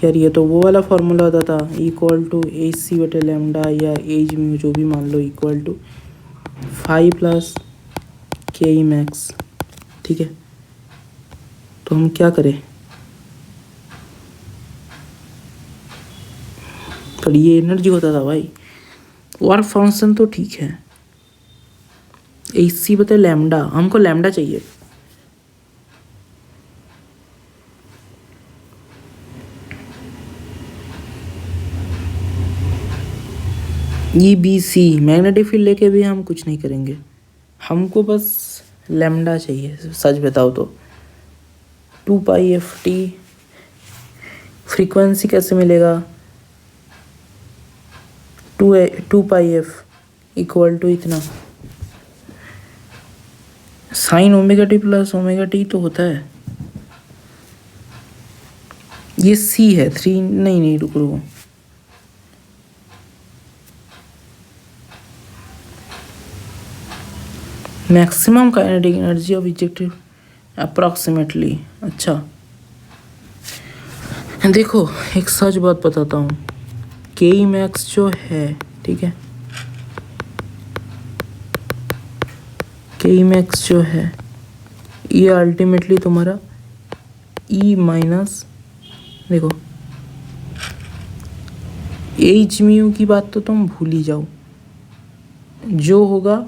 [SPEAKER 1] यार, ये तो वो वाला फॉर्मूला होता था, इक्वल टू AC बटे लैम्डा या एज म्यू जो भी मान लो, इक्वल टू 5 प्लस के ई मैक्स, ठीक है। तो हम क्या करें, पर ये एनर्जी होता था भाई, वर्क फंक्शन तो ठीक है, AC बटे लैम्डा, हमको लैम्डा चाहिए। EBC मैग्नेटिक फील्ड लेके भी हम कुछ नहीं करेंगे, हमको बस लैम्डा चाहिए, सच बताओ तो। 2πft फ्रीक्वेंसी कैसे मिलेगा, 2πf इक्वल टू इतना sine omega T plus omega T तो होता है। ये सी है 3, नहीं नहीं रुको रुको, maximum kinetic energy of ejected approximately. अच्छा देखो एक सच बात बताता हूँ, के ई मैक्स जो है, ठीक है, के ई मैक्स जो है ये अल्टीमेटली तुम्हारा ई माइनस, देखो एच म्यू की बात तो तुम भूल ही जाओ, जो होगा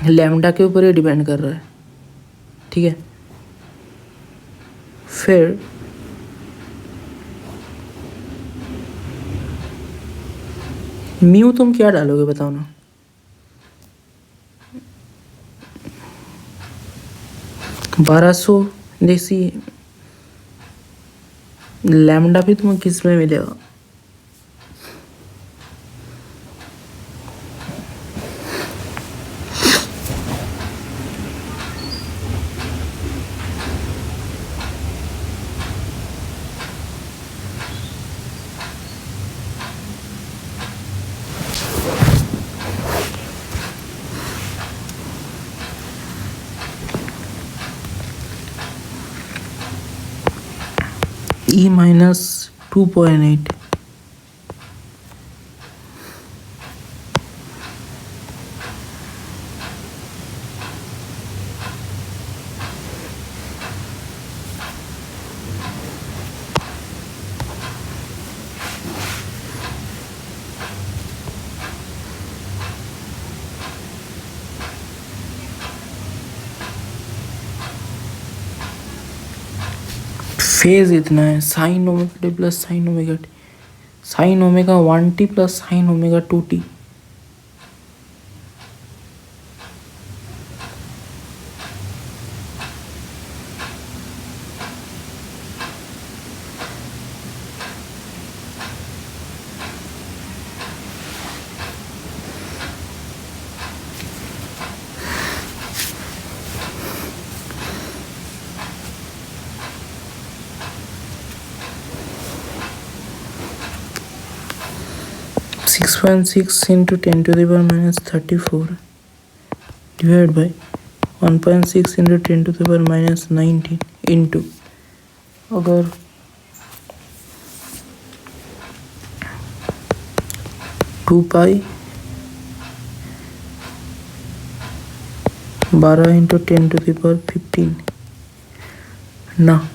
[SPEAKER 1] लैम्डा के ऊपर ही डिपेंड कर रहा है, ठीक है। फिर म्यू तुम क्या डालोगे बताओ ना, बारह सौ देसी लैम्डा भी तुम्हें किस में मिलेगा, ई माइनस 2.8। फेज इतना है, sine omega T plus sine omega T, sine omega 1t plus sine omega 2t। Six point six into 10⁻34 divide by 1.6 into 10⁻19 into, अगर 2 पाई 12 इंटू 10⁻15 ना,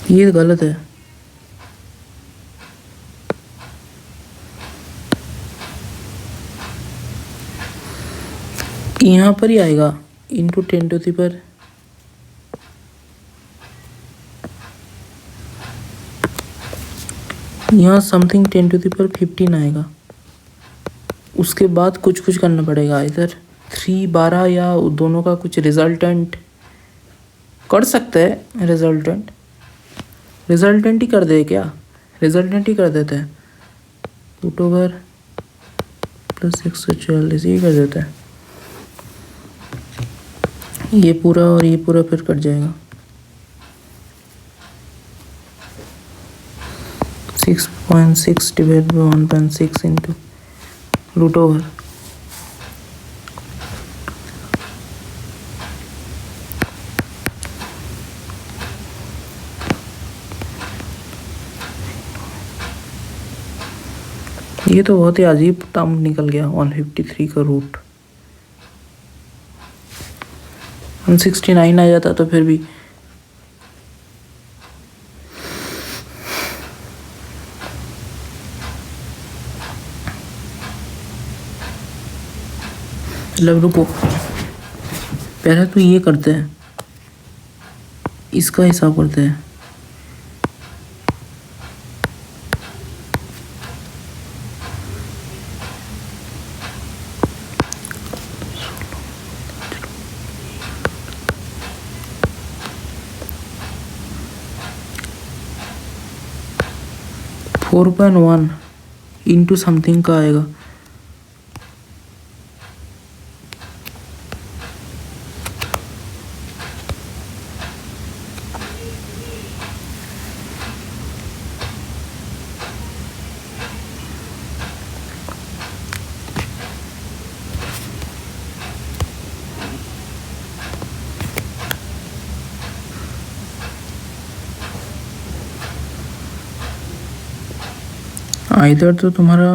[SPEAKER 1] ये गलत है। यहाँ पर ही आएगा इंटू 10⁻, यहाँ समथिंग 10⁻15 आएगा। उसके बाद कुछ कुछ करना पड़ेगा, इधर 3 12 या दोनों का कुछ रिजल्टेंट कर सकते हैं। रिजल्टेंट ही कर दे क्या, रिजल्टेंट ही कर देते हैं, √+ 144 ये कर देते हैं। ये पूरा और ये पूरा फिर कट जाएगा, 6.6 डिवाइड बाई 1.6 इंटू √। ये तो बहुत ही अजीब टर्म निकल गया, 153 का रूट 169 आ जाता तो फिर भी मतलब। रुको पहले तो ये करते हैं, इसका हिसाब करते हैं। 4.1 इंटू समथिंग का आएगा। इधर तो तुम्हारा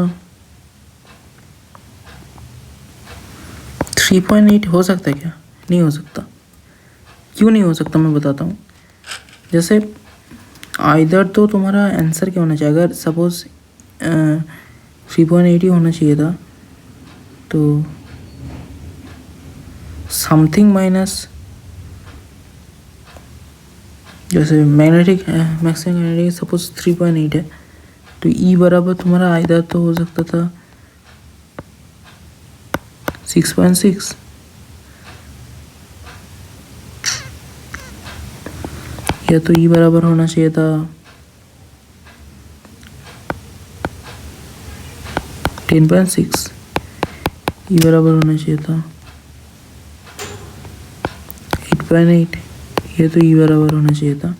[SPEAKER 1] 3.8 हो सकता है क्या? नहीं हो सकता। क्यों नहीं हो सकता मैं बताता हूँ। जैसे इधर तो तुम्हारा आंसर क्या होना चाहिए? अगर सपोज 3.8 ही होना चाहिए था तो समथिंग माइनस, जैसे मैग्नेटिक मैक्सिमम मैग्नेटिक सपोज 3.8 है तो ई बराबर तुम्हारा इधर तो हो सकता था 6.6, या तो ई बराबर होना चाहिए था 10.6, ई बराबर होना चाहिए था 8.8, ये तो ई बराबर होना चाहिए था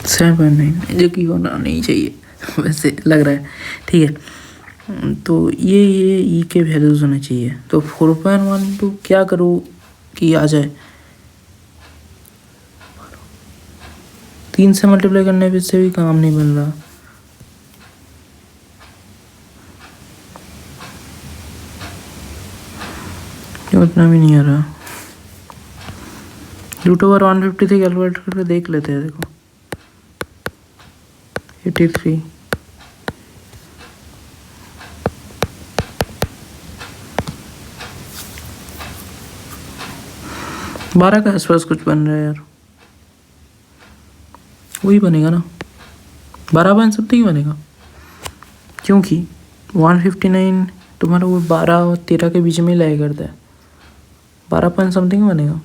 [SPEAKER 1] 7.9, जो कि होना नहीं चाहिए वैसे लग रहा है। ठीक है, तो ये ई के वैल्यूज होने चाहिए। तो 4.1 तो क्या करूँ कि आ जाए? 3 से मल्टीप्लाई करने से भी काम नहीं बन रहा। ये उतना भी नहीं आ रहा। √150 से कैलकुलेट करके देख लेते हैं। देखो 83, बारह के आसपास कुछ बन रहा है यार, वही बनेगा ना, 12.7 ही बनेगा, क्योंकि 159 तुम्हारा वो 12 और 13 के बीच में ही लाई करता है, 12 पॉइंट समथिंग बनेगा।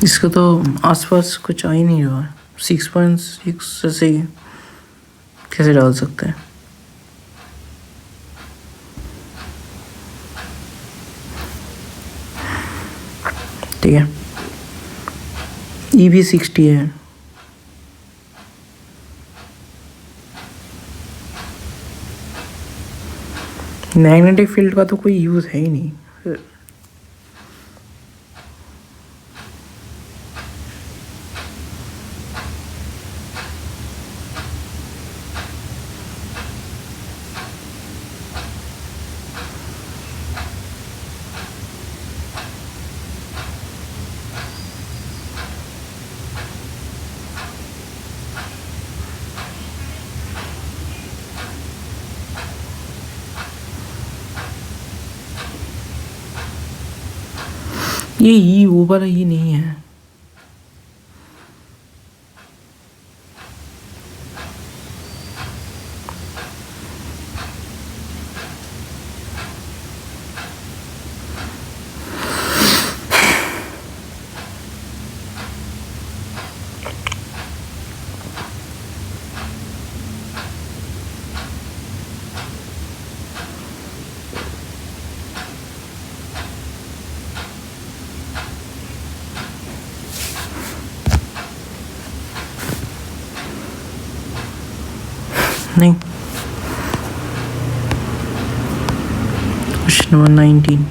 [SPEAKER 1] इसका तो आसपास कुछ आ ही नहीं रहा है। 6.6 ऐसे ही कैसे डाल सकते हैं? ठीक है, ई भी 60 है। मैग्नेटिक फील्ड का तो कोई यूज़ है ही नहीं। ये ई वो वाला ही नहीं है। नहीं, क्वेश्चन नंबर 19,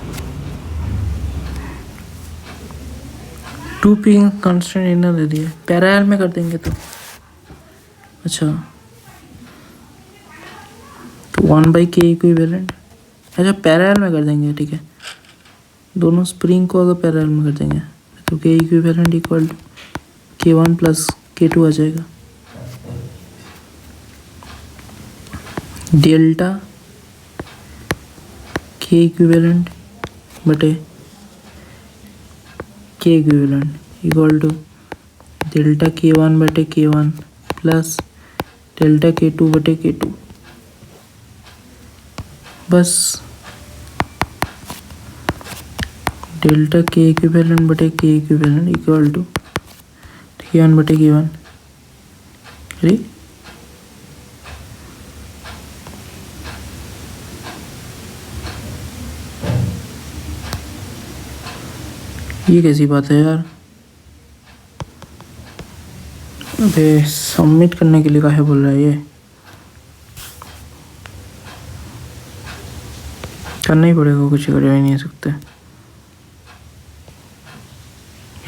[SPEAKER 1] 2 पिंग कांस्टेंट इनर दे दिए, पैरेलल में कर देंगे तो अच्छा, तो 1/k इक्विवेलेंट, अच्छा पैरेलल में कर देंगे। ठीक है, दोनों स्प्रिंग को अगर पैरेलल में कर देंगे तो k equivalent equal to k1 plus k2 आ जाएगा। डेल्टा k इक्विवेलेंट बटे k equivalent equal to delta k1 बटे k1 प्लस डेल्टा K2 बटे K2, बस डेल्टा K इक्विवेलेंट बटे K equivalent equal to K1 बटे K1। अरे ये कैसी बात है यार। अबे सबमिट करने के लिए काहे बोल रहा है ये, करना ही पड़ेगा, कुछ कर ही नहीं सकते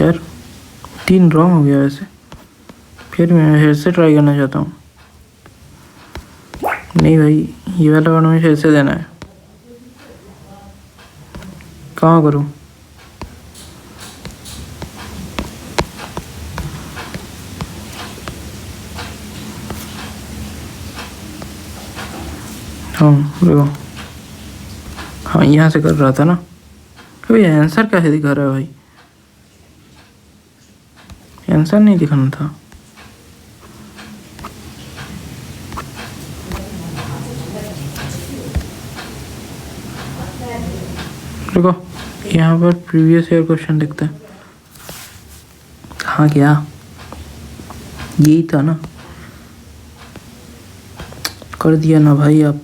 [SPEAKER 1] यार। 3 रॉन्ग हो गया वैसे, फिर मैं फिर से ट्राई करना चाहता हूँ। नहीं भाई, ये वाला वर्ड मुझे फिर से देना है। कहाँ करूँ? हाँ देखो, हाँ यहाँ से कर रहा था ना। अभी आंसर कैसे दिखा रहा है भाई, आंसर नहीं दिखाना था। देखो यहाँ पर प्रीवियस ईयर क्वेश्चन दिखता है। कहाँ गया? यही था ना, कर दिया ना भाई आप।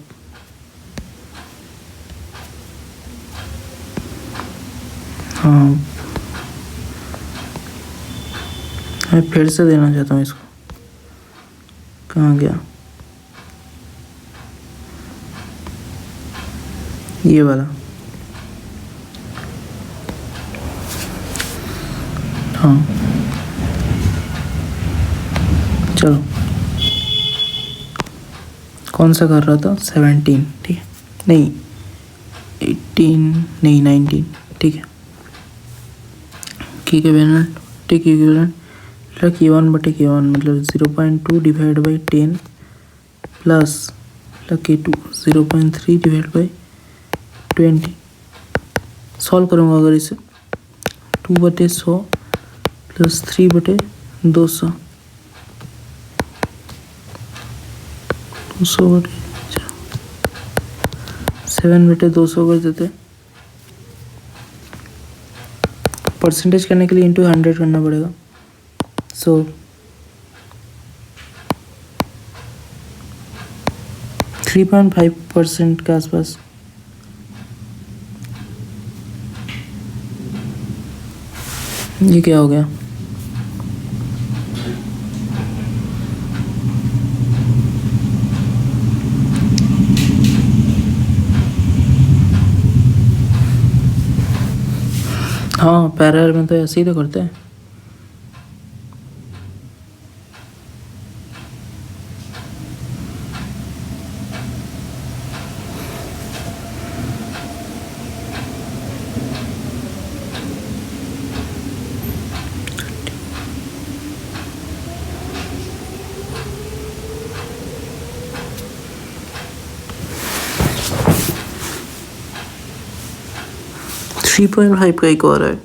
[SPEAKER 1] हाँ मैं फिर से देना चाहता हूँ इसको। कहाँ गया ये वाला? हाँ चलो, कौन सा कर रहा था? 17, ठीक है, नहीं 18, नहीं 19, ठीक है। ठीक है बेनल्ट, ठीक है इक्विवेलेंट K1 बटे K1 मतलब 0.2 divide by 10 plus K2 0.3 divide by 20। Solve करूँगा अगर इसे, 2 बटे 100 प्लस 3 बटे 200, 200 बटे 7 बटे 200 कर देते। परसेंटेज करने के लिए इंटू 100 करना पड़ेगा। सो 3.5% के आसपास। ये क्या हो गया? हाँ पैरेलल में तो ऐसे ही तो करते हैं। थ्री पॉइंट फाइव का एक और है।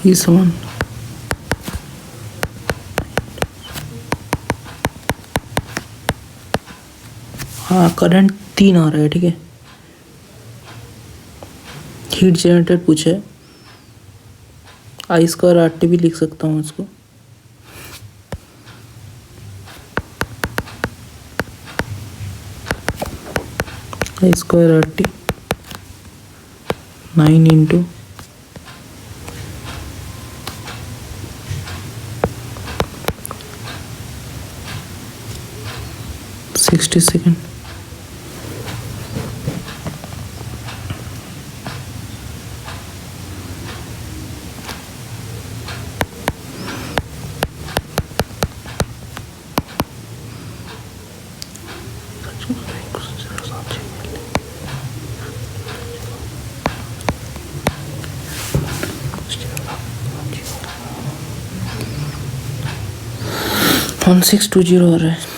[SPEAKER 1] This one. हाँ करंट 3 आ रहा है, ठीक है। हीट जनरेटर पूछा है, आई स्क्वायर आर टी भी लिख सकता हूँ इसको। I square R T 9 into 60 second. One 620 हो रहा है।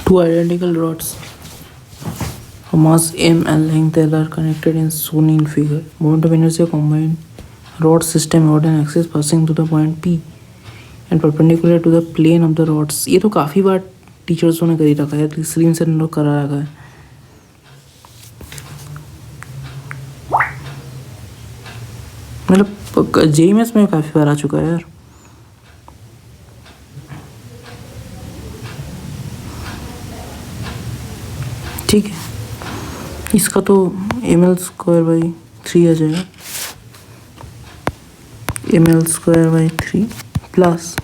[SPEAKER 1] Two identical rods of mass m and length l are connected in shown in figure. Moment of inertia combined rod system rod and axis passing to the point P and perpendicular to the plane of the rods. ये तो काफ़ी बार टीचर्सों ने कर ही रखा है, screen से note करा रखा है। मतलब जेईएमएस में काफ़ी बार आ चुका है यार। ठीक है, इसका तो एम एल स्क्वायर बाई 3 आ जाएगा, M L square by 3 plus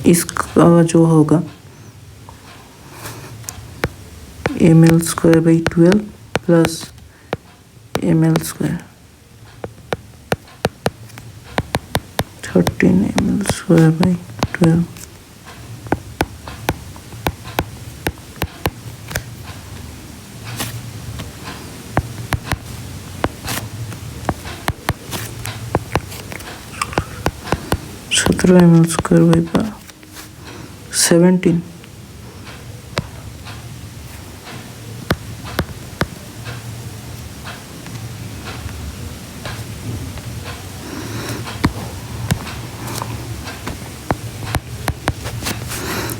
[SPEAKER 1] इसका जो होगा M L square by 12 plus M L square 13 M L square by 12। M L square by 17।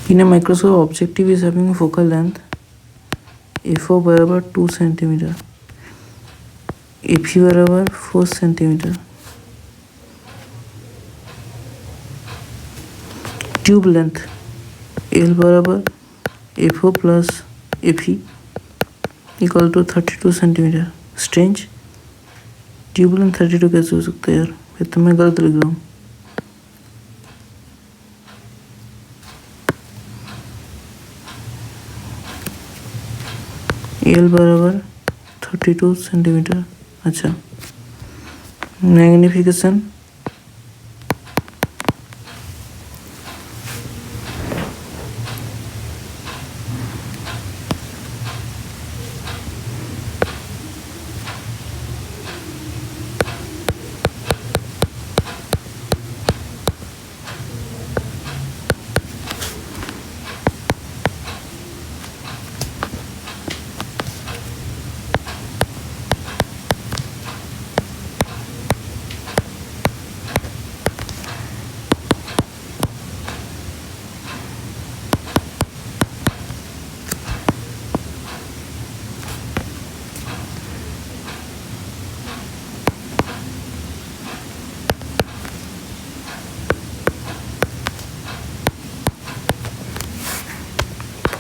[SPEAKER 1] In a microscope, objective is having a focal length f बराबर 2 centimetre, f बराबर 4 centimetre. Tube length L बराबर F O plus F E equal to 32 centimetre. Strange tube length 32 कैसे हो सकता है यार, फिर तो मैं गलत लिख रहा हूँ। एल बराबर 32 सेंटीमीटर। अच्छा, मैग्निफिकेशन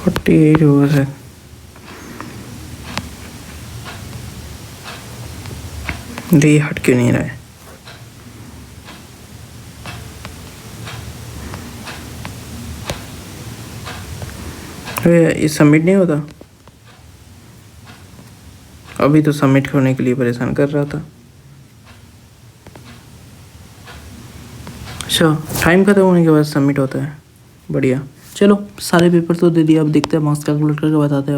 [SPEAKER 1] 48 होगा सर। ये हट क्यों नहीं रहा है? ये सबमिट नहीं होता। अभी तो सबमिट होने के लिए परेशान कर रहा था। अच्छा, टाइम खत्म होने के बाद सबमिट होता है। बढ़िया, चलो सारे पेपर तो दे दिए, अब देखते हैं मार्क्स कैलकुलेट करके बताते हैं अब।